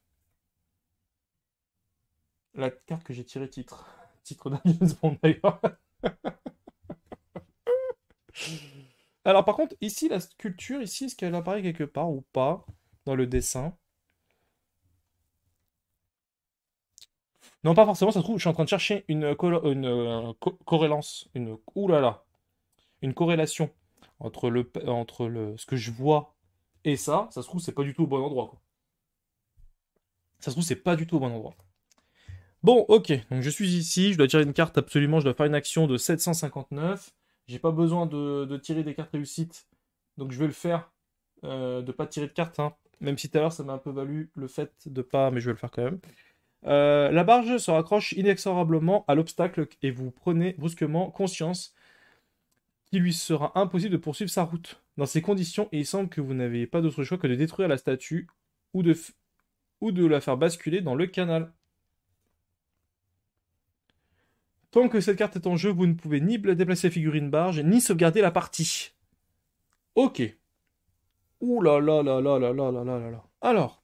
La carte que j'ai tirée titre. Titre d'un James Bond d'ailleurs. Alors par contre, ici, la sculpture, ici, est-ce qu'elle apparaît quelque part ou pas dans le dessin? Non, pas forcément, ça se trouve, je suis en train de chercher une corrélance, ouh là là, une corrélation entre ce que je vois et ça se trouve, c'est pas du tout au bon endroit, quoi. Ça se trouve, c'est pas du tout au bon endroit. Bon, ok, donc je suis ici, je dois tirer une carte absolument, je dois faire une action de 759. J'ai pas besoin de tirer des cartes réussites, donc je vais le faire, de pas tirer de cartes, hein. Même si tout à l'heure ça m'a un peu valu le fait de pas, mais je vais le faire quand même. La barge se raccroche inexorablement à l'obstacle et vous prenez brusquement conscience qu'il lui sera impossible de poursuivre sa route. Dans ces conditions, il semble que vous n'avez pas d'autre choix que de détruire la statue ou de la faire basculer dans le canal. Tant que cette carte est en jeu, vous ne pouvez ni déplacer la figurine barge, ni sauvegarder la partie. Ok. Ouh là là là là là là là là là là. Alors,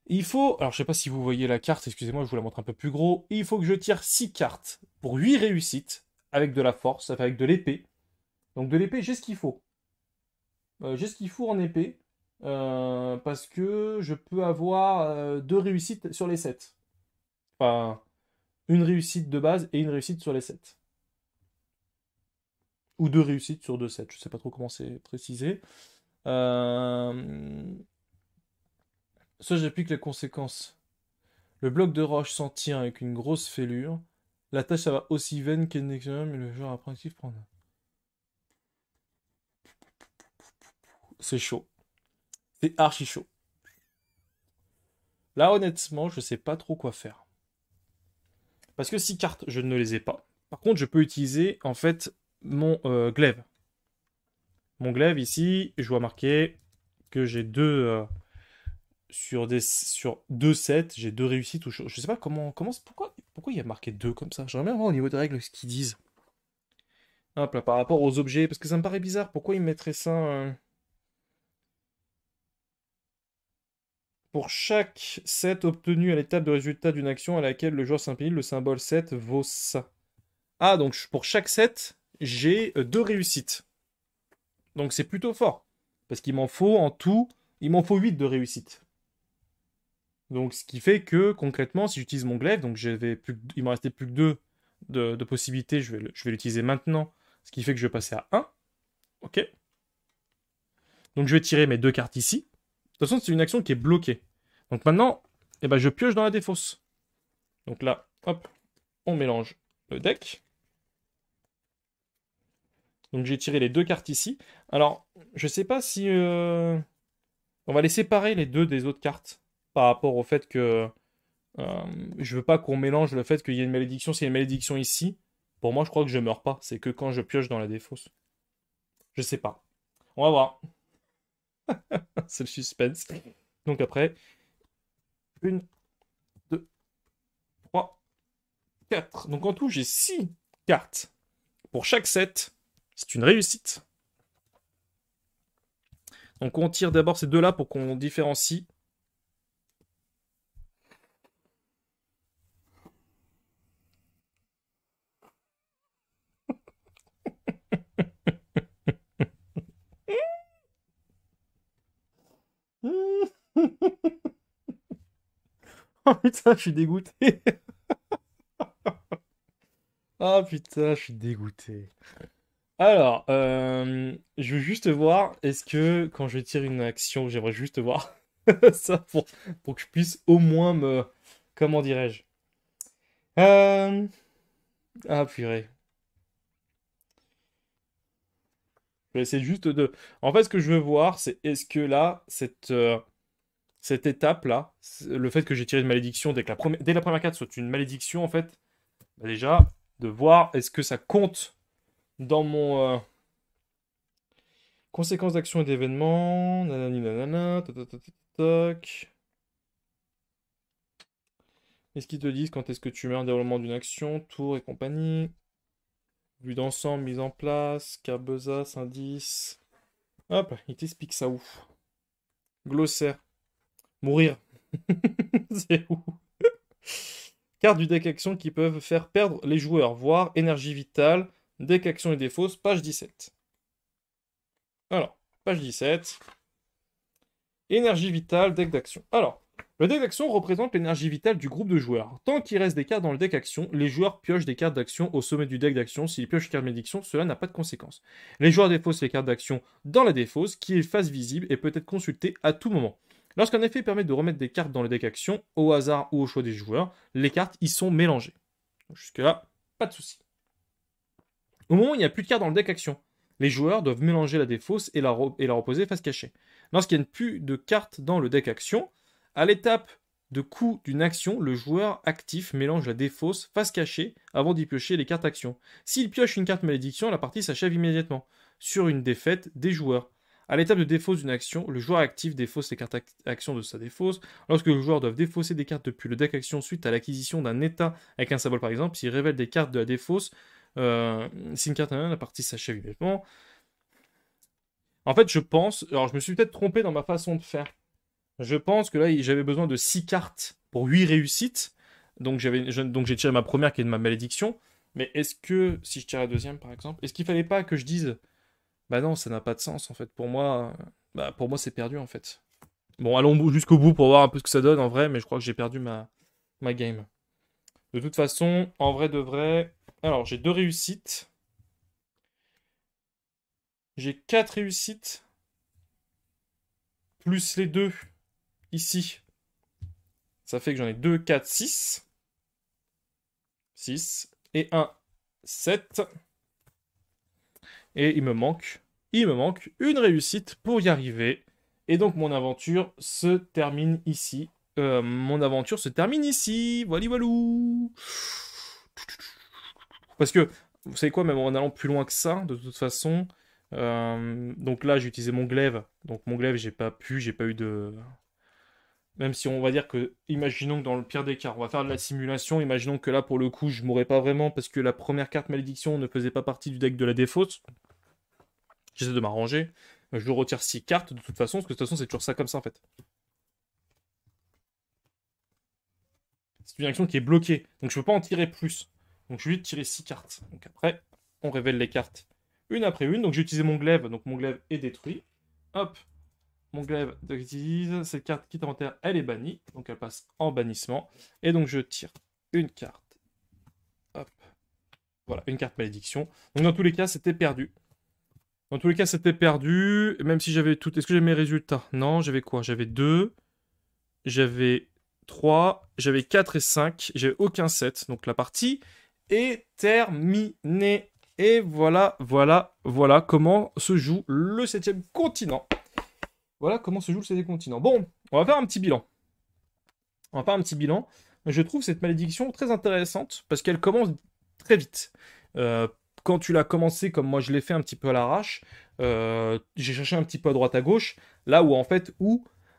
il faut... Alors, je sais pas si vous voyez la carte, excusez-moi, je vous la montre un peu plus gros. Il faut que je tire 6 cartes pour 8 réussites, avec de la force, avec de l'épée. Donc de l'épée, j'ai ce qu'il faut. J'ai ce qu'il faut en épée, parce que je peux avoir 2 réussites sur les 7. Enfin, une réussite de base et une réussite sur les 7. Ou 2 réussites sur 2 sets, je sais pas trop comment c'est précisé. Euh... Ça, j'applique les conséquences. Le bloc de roche s'en tient avec une grosse fêlure. La tâche, ça va aussi vaine qu'elle n'est mais le joueur apprenti prend. C'est chaud. C'est archi chaud. Là, honnêtement, je sais pas trop quoi faire. Parce que 6 cartes, je ne les ai pas. Par contre, je peux utiliser, en fait, mon glaive. Mon glaive, ici, je vois marquer que j'ai sur 2 sets, j'ai 2 réussites ou je sais pas pourquoi il y a marqué 2 comme ça. J'aimerais bien voir au niveau des règles ce qu'ils disent. Hop là, par rapport aux objets, parce que ça me paraît bizarre. Pourquoi ils mettraient ça pour chaque set obtenu à l'étape de résultat d'une action à laquelle le joueur s'impile, le symbole 7 vaut ça. Ah, donc pour chaque set, j'ai 2 réussites. Donc c'est plutôt fort. Parce qu'il m'en faut en tout, il m'en faut 8 de réussite. Donc ce qui fait que concrètement, si j'utilise mon glaive, donc il m'en restait plus que 2 de possibilités, je vais l'utiliser maintenant. Ce qui fait que je vais passer à 1. Ok. Donc je vais tirer mes 2 cartes ici. De toute façon, c'est une action qui est bloquée. Donc maintenant, eh ben, je pioche dans la défausse. Donc là, hop, on mélange le deck. Donc j'ai tiré les 2 cartes ici. Alors, je sais pas si... On va les séparer les deux des autres cartes. Par rapport au fait que... je veux pas qu'on mélange le fait qu'il y ait une malédiction. S'il y a une malédiction ici, pour moi, je crois que je meurs pas. C'est que quand je pioche dans la défausse. Je sais pas. On va voir. C'est le suspense. Donc après, une, deux, trois, quatre. Donc en tout, j'ai 6 cartes. Pour chaque set, c'est une réussite. Donc on tire d'abord ces deux-là pour qu'on différencie. Oh putain, je suis dégoûté. Ah putain, je suis dégoûté. Alors, je veux juste voir, est-ce que quand je tire une action, j'aimerais juste voir ça pour que je puisse au moins me... Comment dirais-je? Euh... Ah purée. Je vais essayer juste de... En fait, ce que je veux voir, c'est est-ce que là, cette étape-là, le fait que j'ai tiré une malédiction dès la première carte soit une malédiction, en fait, bah déjà, de voir est-ce que ça compte dans mon... conséquences d'action et d'événements, nanani nanana, tac, tac, tac, tac, tac. Est-ce qu'ils te disent quand est-ce que tu mets un déroulement d'une action, tour et compagnie? Vue d'ensemble, mise en place, carte besace, indice. Hop, il t'explique ça où? Glossaire. Mourir. C'est où? Cartes du deck action qui peuvent faire perdre les joueurs, voire énergie vitale, deck action et défausse, page 17. Alors, page 17. Énergie vitale, deck d'action. Alors, le deck d'action représente l'énergie vitale du groupe de joueurs. Tant qu'il reste des cartes dans le deck action, les joueurs piochent des cartes d'action au sommet du deck d'action. S'ils piochent une carte malédiction, cela n'a pas de conséquence. Les joueurs défaussent les cartes d'action dans la défausse, qui est face visible et peut être consultée à tout moment. Lorsqu'un effet permet de remettre des cartes dans le deck action, au hasard ou au choix des joueurs, les cartes y sont mélangées. Jusque-là, pas de souci. Au moment où il n'y a plus de cartes dans le deck action, les joueurs doivent mélanger la défausse et la reposer face cachée. Lorsqu'il n'y a plus de cartes dans le deck action, à l'étape de coup d'une action, le joueur actif mélange la défausse face cachée avant d'y piocher les cartes action. S'il pioche une carte malédiction, la partie s'achève immédiatement, sur une défaite des joueurs. À l'étape de défausse d'une action, le joueur actif défausse les cartes action de sa défausse. Lorsque les joueurs doivent défausser des cartes depuis le deck action suite à l'acquisition d'un état avec un symbole par exemple, s'ils révèlent des cartes de la défausse, si une carte la partie s'achève immédiatement. En fait, je pense, alors je me suis peut-être trompé dans ma façon de faire. Je pense que là, j'avais besoin de 6 cartes pour 8 réussites. Donc j'ai tiré ma première qui est de ma malédiction. Mais est-ce que, si je tire la deuxième par exemple, est-ce qu'il fallait pas que je dise, bah non, ça n'a pas de sens en fait. Pour moi c'est perdu en fait. Bon, allons jusqu'au bout pour voir un peu ce que ça donne en vrai, mais je crois que j'ai perdu ma game. De toute façon, en vrai de vrai, alors j'ai 2 réussites. J'ai 4 réussites. Plus les 2 ici. Ça fait que j'en ai 2, 4, 6. 6. Et 1, 7. Et il me manque une réussite pour y arriver. Et donc mon aventure se termine ici. Voilà, voilou. Parce que, vous savez quoi, même en allant plus loin que ça, de toute façon. Donc là, j'ai utilisé mon glaive. Donc mon glaive, j'ai pas eu de. Même si on va dire que, imaginons que dans le pire des cas, on va faire de la simulation, imaginons que là, pour le coup, je mourrais pas vraiment parce que la première carte malédiction ne faisait pas partie du deck de la défausse. J'essaie de m'arranger. Je retire 6 cartes de toute façon, parce que de toute façon, c'est toujours ça comme ça en fait. C'est une action qui est bloquée, donc je peux pas en tirer plus. Donc je vais tirer 6 cartes. Donc après, on révèle les cartes une après une. Donc j'ai utilisé mon glaive, donc mon glaive est détruit. Hop, mon glaive utilise. Cette carte quitte inventaire, elle est bannie, donc elle passe en bannissement. Et donc je tire une carte. Hop, voilà, une carte malédiction. Donc dans tous les cas, c'était perdu. Dans tous les cas, c'était perdu. Même si j'avais tout. Est-ce que j'ai mes résultats? Non, j'avais quoi? J'avais 2. J'avais 3. J'avais 4 et 5. J'avais aucun 7. Donc la partie est terminée. Et voilà comment se joue le 7ème continent. Voilà comment se joue le 7ème continent. Bon, on va faire un petit bilan. Je trouve cette malédiction très intéressante parce qu'elle commence très vite. Quand tu l'as commencé comme moi je l'ai fait un petit peu à l'arrache, j'ai cherché un petit peu à droite à gauche, là où en fait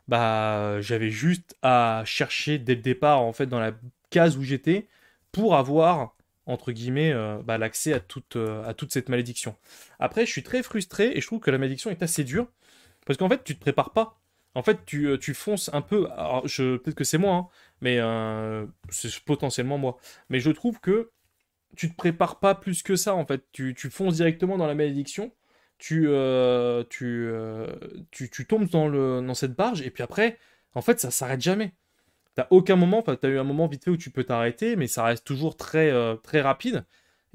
bah j'avais juste à chercher dès le départ en fait dans la case où j'étais pour avoir entre guillemets l'accès à toute cette malédiction. Après je suis très frustré et je trouve que la malédiction est assez dure parce qu'en fait tu te prépares pas. En fait tu fonces un peu, alors peut-être que c'est moi, hein, mais c'est potentiellement moi, mais je trouve que tu te prépares pas plus que ça en fait. Tu fonces directement dans la malédiction. Tu tombes dans cette barge et puis après, en fait, ça s'arrête jamais. t'as aucun moment, enfin, t'as eu un moment vite fait où tu peux t'arrêter, mais ça reste toujours très rapide.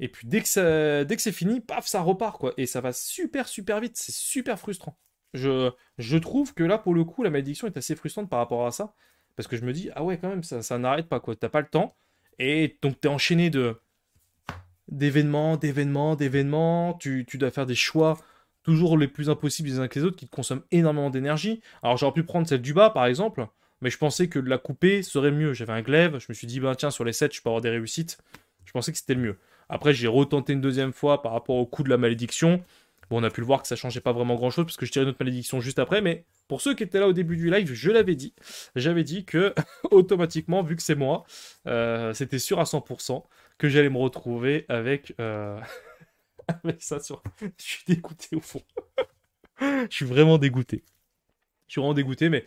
Et puis dès que c'est fini, paf, ça repart, quoi. Et ça va super vite, c'est super frustrant. Je trouve que là, pour le coup, la malédiction est assez frustrante par rapport à ça. Parce que je me dis, ah ouais, quand même, ça n'arrête pas, quoi. T'as pas le temps. Et donc t'es enchaîné d'événements. Tu dois faire des choix toujours les plus impossibles les uns que les autres qui te consomment énormément d'énergie. Alors j'aurais pu prendre celle du bas par exemple, mais je pensais que de la couper serait mieux. J'avais un glaive, je me suis dit, bah tiens, sur les 7 je peux avoir des réussites. Je pensais que c'était le mieux. Après, j'ai retenté une deuxième fois par rapport au coup de la malédiction. Bon, on a pu le voir que ça changeait pas vraiment grand chose parce que je tirais une autre malédiction juste après, mais pour ceux qui étaient là au début du live, je l'avais dit. J'avais dit que automatiquement, vu que c'est moi, c'était sûr à 100% que j'allais me retrouver avec, avec ça sur. Je suis dégoûté au fond. Je suis vraiment dégoûté. Je suis vraiment dégoûté, mais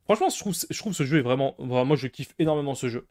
franchement, je trouve ce jeu est vraiment. Moi, je kiffe énormément ce jeu.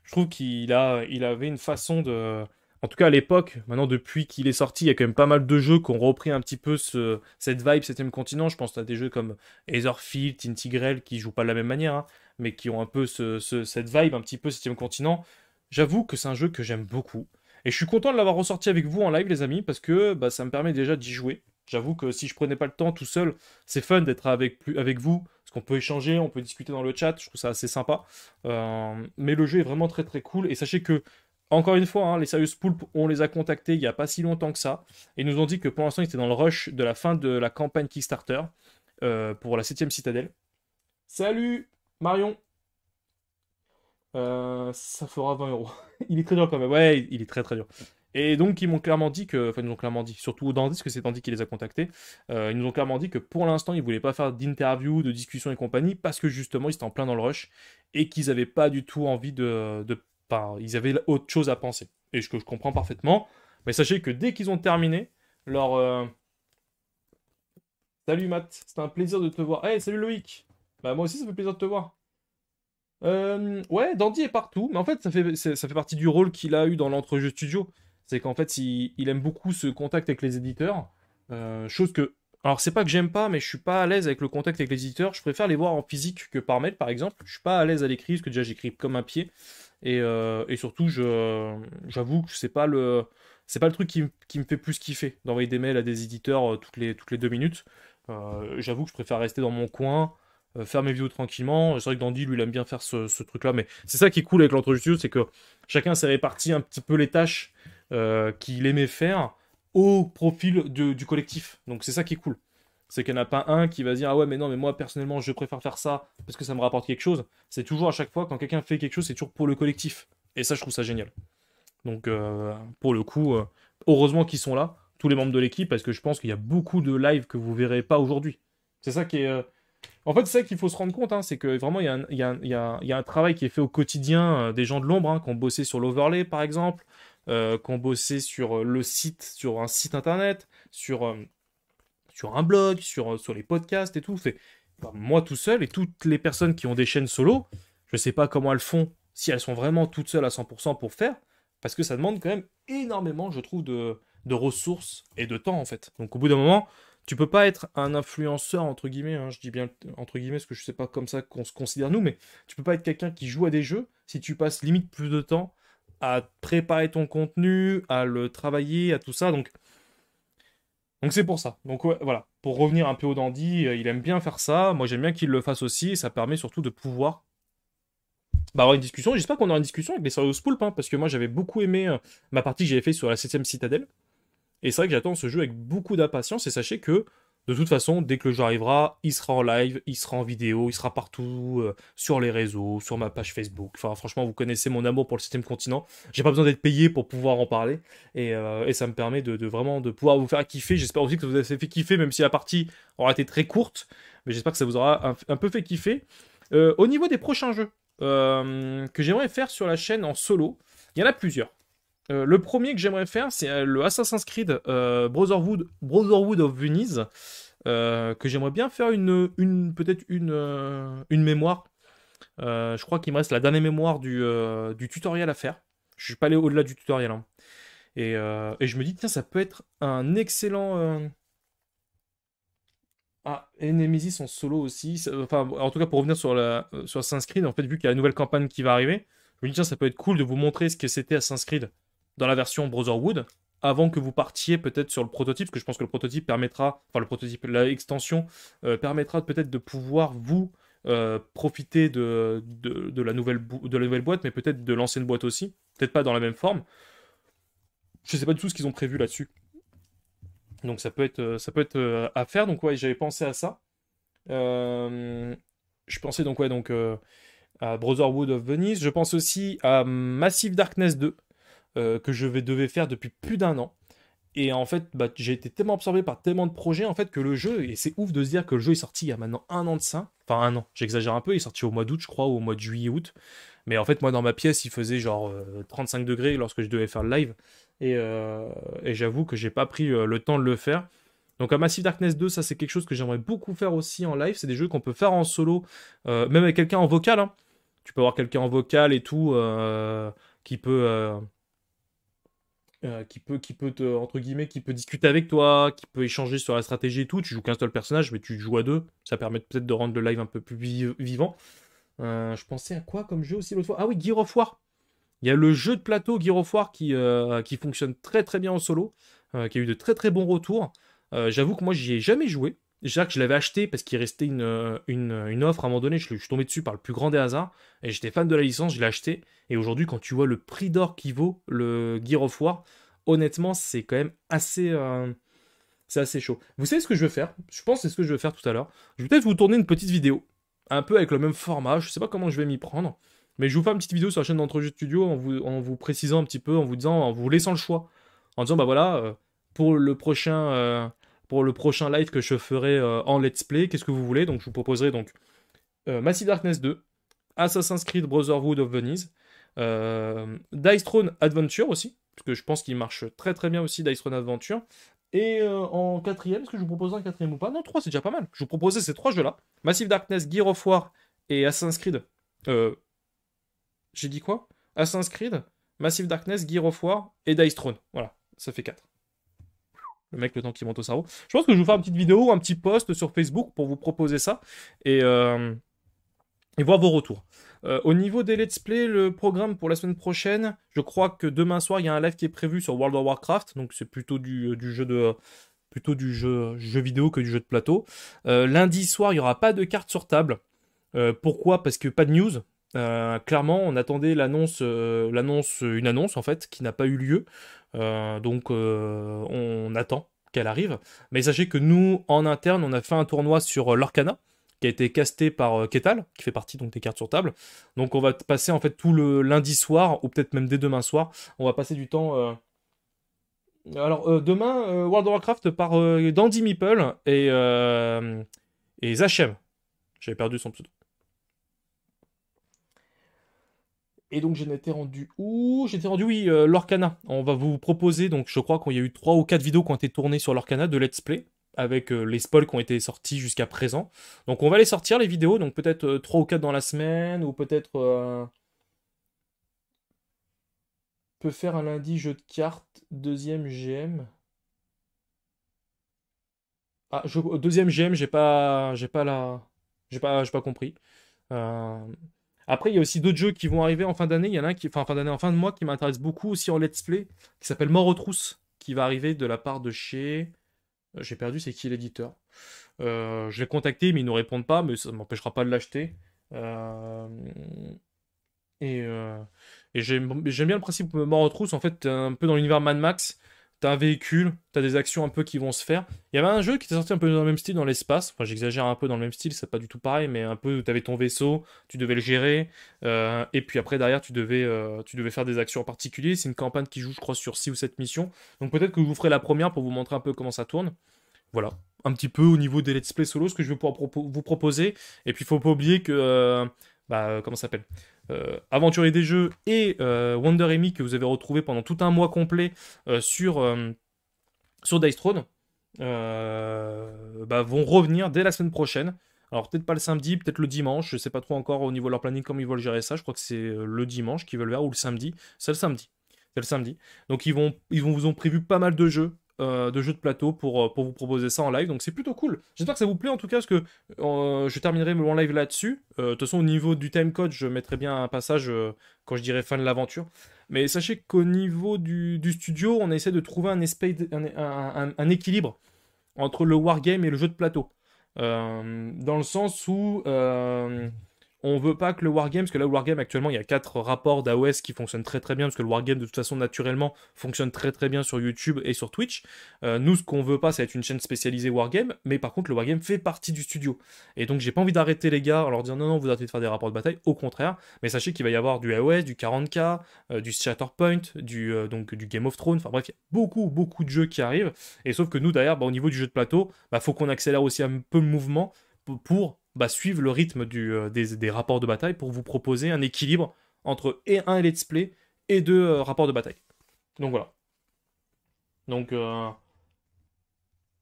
Je trouve il avait une façon de. En tout cas, à l'époque, maintenant, depuis qu'il est sorti, il y a quand même pas mal de jeux qui ont repris un petit peu cette vibe 7ème continent. Je pense à des jeux comme Etherfield, Tintigrel, qui jouent pas de la même manière, hein, mais qui ont un peu cette vibe un petit peu 7ème continent. J'avoue que c'est un jeu que j'aime beaucoup. Et je suis content de l'avoir ressorti avec vous en live, les amis, parce que bah, ça me permet déjà d'y jouer. J'avoue que si je prenais pas le temps tout seul, c'est fun d'être avec vous, parce qu'on peut échanger, on peut discuter dans le chat, je trouve ça assez sympa. Mais le jeu est vraiment très cool. Et sachez que, encore une fois, hein, les Serious Poulp, on les a contactés il n'y a pas si longtemps que ça. Et ils nous ont dit que pour l'instant, ils étaient dans le rush de la fin de la campagne Kickstarter pour la 7ème citadelle. Salut Marion. Ça fera 20 euros. Il est très dur quand même. Ouais, il est très dur. Et donc, ils m'ont clairement dit que. Enfin, ils nous ont clairement dit, surtout Dandy, parce que c'est Dandy qui les a contactés. Ils nous ont clairement dit que pour l'instant, ils voulaient pas faire d'interview, de discussion et compagnie, parce que justement, ils étaient en plein dans le rush et qu'ils avaient pas du tout envie enfin, ils avaient autre chose à penser. Et ce que je comprends parfaitement. Mais sachez que dès qu'ils ont terminé leur. Salut Matt, c'était un plaisir de te voir. Hey, salut Loïc! Bah, moi aussi, ça fait plaisir de te voir. Ouais, Dandy est partout, mais en fait, ça fait partie du rôle qu'il a eu dans l'entrejeu studio. C'est qu'en fait, il aime beaucoup ce contact avec les éditeurs. Chose que. Alors, c'est pas que j'aime pas, mais je suis pas à l'aise avec le contact avec les éditeurs. Je préfère les voir en physique que par mail, par exemple. Je suis pas à l'aise à l'écrit, parce que déjà, j'écris comme un pied. Et surtout, j'avoue que c'est pas le truc qui me fait plus kiffer d'envoyer des mails à des éditeurs toutes les 2 minutes. J'avoue que je préfère rester dans mon coin faire mes vidéos tranquillement. C'est vrai que Dandy, lui, il aime bien faire ce truc-là, mais c'est ça qui est cool avec l'entre studio, c'est que chacun s'est réparti un petit peu les tâches qu'il aimait faire au profil du collectif. Donc c'est ça qui est cool. C'est qu'il n'y en a pas un qui va dire ah ouais mais non mais moi personnellement je préfère faire ça parce que ça me rapporte quelque chose. C'est toujours à chaque fois quand quelqu'un fait quelque chose c'est toujours pour le collectif. Et ça je trouve ça génial. Donc pour le coup heureusement qu'ils sont là tous les membres de l'équipe parce que je pense qu'il y a beaucoup de lives que vous verrez pas aujourd'hui. C'est ça qui est en fait, c'est ça qu'il faut se rendre compte, hein, c'est que vraiment, il y a un travail qui est fait au quotidien des gens de l'ombre, hein, qui ont bossé sur l'overlay, par exemple, qui ont bossé sur le site, sur un site internet, sur un blog, sur les podcasts et tout. Enfin, moi tout seul et toutes les personnes qui ont des chaînes solo, je sais pas comment elles font, si elles sont vraiment toutes seules à 100% pour faire, parce que ça demande quand même énormément, je trouve, de ressources et de temps, en fait. Donc au bout d'un moment, tu peux pas être un influenceur, entre guillemets, hein, je dis bien entre guillemets, parce que je sais pas comme ça qu'on se considère nous, mais tu peux pas être quelqu'un qui joue à des jeux si tu passes limite plus de temps à préparer ton contenu, à le travailler, à tout ça. Donc c'est pour ça. Donc ouais, voilà. Pour revenir un peu au dandy, il aime bien faire ça. Moi j'aime bien qu'il le fasse aussi. Et ça permet surtout de pouvoir avoir une discussion. J'espère qu'on aura une discussion avec les Serious Poulp, hein, parce que moi j'avais beaucoup aimé ma partie que j'avais fait sur la 7ème citadelle. Et c'est vrai que j'attends ce jeu avec beaucoup d'impatience. Et sachez que de toute façon, dès que le jeu arrivera, il sera en live, il sera en vidéo, il sera partout, sur les réseaux, sur ma page Facebook. Enfin, franchement, vous connaissez mon amour pour le 7ème continent. J'ai pas besoin d'être payé pour pouvoir en parler. Et ça me permet de vraiment de pouvoir vous faire kiffer. J'espère aussi que ça vous a fait kiffer, même si la partie aura été très courte. Mais j'espère que ça vous aura un peu fait kiffer. Au niveau des prochains jeux que j'aimerais faire sur la chaîne en solo, il y en a plusieurs. Le premier que j'aimerais faire, c'est le Assassin's Creed Brotherhood of Venise, que j'aimerais bien faire peut-être une mémoire. Je crois qu'il me reste la dernière mémoire du tutoriel à faire. Je suis pas allé au-delà du tutoriel, hein. Et je me dis, tiens, ça peut être Ah, et Nemesis en solo aussi. Enfin, en tout cas, pour revenir sur Assassin's Creed, en fait, vu qu'il y a la nouvelle campagne qui va arriver, je me dis, tiens, ça peut être cool de vous montrer ce que c'était Assassin's Creed dans la version Brotherhood, avant que vous partiez peut-être sur le prototype, parce que je pense que le prototype permettra, enfin, le prototype, la extension permettra peut-être de pouvoir vous profiter de de la nouvelle boîte, mais peut-être de l'ancienne boîte aussi. Peut-être pas dans la même forme. Je sais pas du tout ce qu'ils ont prévu là-dessus. Donc ça peut être à faire. Donc ouais, j'avais pensé à ça. Euh, je pensais donc ouais donc à Brotherhood of Venice. Je pense aussi à Massive Darkness 2 que devais faire depuis plus d'un an. Et en fait, bah, j'ai été tellement absorbé par tellement de projets en fait que le jeu, et c'est ouf de se dire que le jeu est sorti il y a maintenant un an de ça. Enfin un an, j'exagère un peu, il est sorti au mois d'août je crois, ou au mois de juillet-août. Mais en fait moi dans ma pièce il faisait genre 35 degrés lorsque je devais faire le live. Et j'avoue que j'ai pas pris le temps de le faire. Donc à Massive Darkness 2, ça c'est quelque chose que j'aimerais beaucoup faire aussi en live. C'est des jeux qu'on peut faire en solo, même avec quelqu'un en vocal, hein. Tu peux avoir quelqu'un en vocal et tout, qui peut, euh, qui peut te, entre guillemets, qui peut discuter avec toi, qui peut échanger sur la stratégie et tout. Tu joues qu'un seul personnage, mais tu joues à deux. Ça permet peut-être de rendre le live un peu plus vivant. Je pensais à quoi comme jeu aussi l'autre fois? Ah oui, Gear of War. Il y a le jeu de plateau Gear of War qui fonctionne très très bien en solo, qui a eu de très très bons retours. J'avoue que moi j'y ai jamais joué. Déjà que je l'avais acheté parce qu'il restait une offre à un moment donné, je suis tombé dessus par le plus grand des hasards, et j'étais fan de la licence, je l'ai acheté, et aujourd'hui quand tu vois le prix d'or qui vaut le Gear of War, honnêtement c'est quand même c'est assez chaud. Vous savez ce que je veux faire? Je pense que c'est ce que je vais faire tout à l'heure. Je vais peut-être vous tourner une petite vidéo, un peu avec le même format, je sais pas comment je vais m'y prendre. Mais je vous fais une petite vidéo sur la chaîne d'Entrejeux Studio en vous précisant un petit peu, en vous disant, en vous laissant le choix. En disant, bah voilà, pour le prochain live que je ferai en let's play, qu'est-ce que vous voulez? Donc je vous proposerai donc Massive Darkness 2, Assassin's Creed Brotherhood of Venice, Dice Throne Adventure aussi, parce que je pense qu'il marche très très bien aussi Dice Throne Adventure. Et en quatrième, est-ce que je vous propose un quatrième ou pas? Non, trois, c'est déjà pas mal. Je vous proposais ces trois jeux-là. Massive Darkness, Gear of War et Assassin's Creed. Euh, j'ai dit quoi? Assassin's Creed, Massive Darkness, Gear of War et Dice Throne. Voilà, ça fait 4. Le mec, le temps qui monte au cerveau. Je pense que je vais vous faire une petite vidéo, un petit post sur Facebook pour vous proposer ça et, euh, et voir vos retours. Au niveau des let's play, le programme pour la semaine prochaine, je crois que demain soir, il y a un live qui est prévu sur World of Warcraft, donc c'est plutôt du jeu plutôt du jeu vidéo que du jeu de plateau. Lundi soir, il n'y aura pas de cartes sur table. Pourquoi? Parce que pas de news. Clairement, on attendait une annonce en fait, qui n'a pas eu lieu. On attend qu'elle arrive. Mais sachez que nous, en interne, on a fait un tournoi sur l'Orcana, qui a été casté par Ketal, qui fait partie donc des cartes sur table. Donc on va passer en fait tout le lundi soir, ou peut-être même dès demain soir, on va passer du temps. Demain, World of Warcraft par Dandy Meeple et Zachem. J'avais perdu son pseudo. Et donc j'en étais rendu où? J'étais rendu, oui, l'Orcana. On va vous proposer, donc je crois qu'il y a eu 3 ou 4 vidéos qui ont été tournées sur l'Orcana de Let's Play, avec les spoils qui ont été sortis jusqu'à présent. Donc on va les sortir, les vidéos, donc peut-être 3 ou 4 dans la semaine, ou peut-être... peut faire un lundi jeu de cartes, deuxième GM. Deuxième GM, j'ai pas compris. Euh, Après, il y a aussi d'autres jeux qui vont arriver en fin d'année. Il y en a un qui, enfin, en fin d'année, en fin de mois, qui m'intéresse beaucoup aussi en let's play, qui s'appelle Mort aux trousses, qui va arriver de la part de chez. J'ai perdu, c'est qui l'éditeur? Je l'ai contacté, mais ils ne répondent pas, mais ça ne m'empêchera pas de l'acheter. Euh, Et, euh, et j'aime bien le principe mort aux trousses. En fait, t'es un peu dans l'univers Mad Max. T'as un véhicule, t'as des actions un peu qui vont se faire. Il y avait un jeu qui était sorti un peu dans le même style dans l'espace. Enfin, j'exagère un peu dans le même style, c'est pas du tout pareil, mais un peu, t'avais ton vaisseau, tu devais le gérer. Et puis après, derrière, tu devais faire des actions en particulier. C'est une campagne qui joue, je crois, sur 6 ou 7 missions. Donc peut-être que je vous ferai la première pour vous montrer un peu comment ça tourne. Voilà. Un petit peu au niveau des let's play solo, ce que je vais pouvoir vous proposer. Et puis, il faut pas oublier que. Comment ça s'appelle? Aventurier des jeux et Wonder Amy que vous avez retrouvé pendant tout un mois complet sur Dice Throne vont revenir dès la semaine prochaine. Alors peut-être pas le samedi, peut-être le dimanche, je sais pas trop encore au niveau de leur planning comment ils veulent gérer ça, je crois que c'est le dimanche qu'ils veulent faire ou le samedi. C'est le samedi. C'est le samedi. Donc ils vous ont prévu pas mal de jeux de jeux de plateau pour vous proposer ça en live. Donc c'est plutôt cool. J'espère que ça vous plaît en tout cas, parce que je terminerai mon live là-dessus. De toute façon, au niveau du timecode, je mettrai bien un passage quand je dirai fin de l'aventure. Mais sachez qu'au niveau du studio, on essaie de trouver un équilibre entre le wargame et le jeu de plateau. Dans le sens où on veut pas que le wargame, parce que là, le wargame actuellement, il y a 4 rapports d'AOS qui fonctionnent très très bien, parce que le wargame, de toute façon, naturellement, fonctionne très très bien sur YouTube et sur Twitch. Nous, ce qu'on veut pas, c'est être une chaîne spécialisée wargame, mais par contre, le wargame fait partie du studio. Et donc, j'ai pas envie d'arrêter les gars en leur disant non, non, vous arrêtez de faire des rapports de bataille, au contraire. Mais sachez qu'il va y avoir du AOS, du 40K, du Shatterpoint, donc du Game of Thrones, enfin bref, il y a beaucoup beaucoup de jeux qui arrivent. Et sauf que nous, derrière, au niveau du jeu de plateau, faut qu'on accélère aussi un peu le mouvement pour suivre le rythme des rapports de bataille pour vous proposer un équilibre entre un let's play et 2 rapports de bataille. Donc voilà. Donc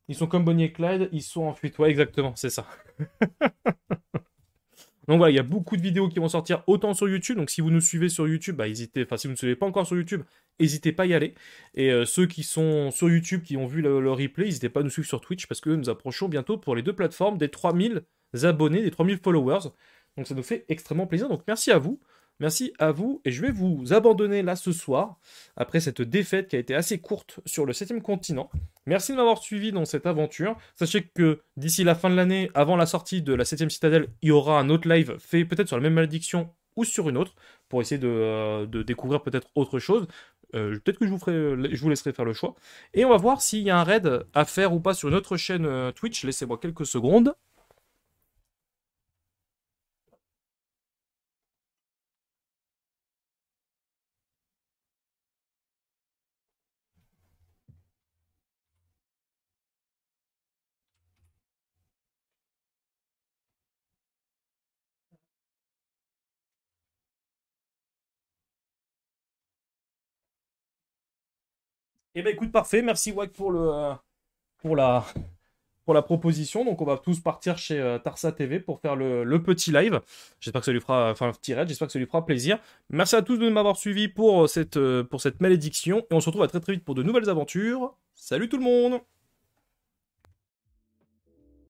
ils sont comme Bonnie et Clyde, ils sont en fuite. Ouais, exactement, c'est ça. Donc voilà, il y a beaucoup de vidéos qui vont sortir autant sur YouTube. Donc si vous nous suivez sur YouTube, hésitez. Enfin, si vous ne nous suivez pas encore sur YouTube, n'hésitez pas à y aller. Et ceux qui sont sur YouTube, qui ont vu le replay, n'hésitez pas à nous suivre sur Twitch, parce que nous approchons bientôt pour les 2 plateformes des 3000 abonnés, des 3000 followers. Donc ça nous fait extrêmement plaisir. Donc merci à vous. Merci à vous. Et je vais vous abandonner là ce soir, après cette défaite qui a été assez courte sur le 7e continent. Merci de m'avoir suivi dans cette aventure. Sachez que d'ici la fin de l'année, avant la sortie de la 7e citadelle, il y aura un autre live fait peut-être sur la même malédiction ou sur une autre, pour essayer de découvrir peut-être autre chose. Peut-être que je vous laisserai faire le choix. Et on va voir s'il y a un raid à faire ou pas sur une autre chaîne Twitch. Laissez-moi quelques secondes. Eh ben écoute, parfait. Merci Wack pour la, pour la proposition. Donc on va tous partir chez Tarsa TV pour faire le petit live. J'espère que ça lui fera, enfin un petit raid, j'espère que ça lui fera plaisir. Merci à tous de m'avoir suivi pour cette malédiction. Et on se retrouve à très très vite pour de nouvelles aventures. Salut tout le monde!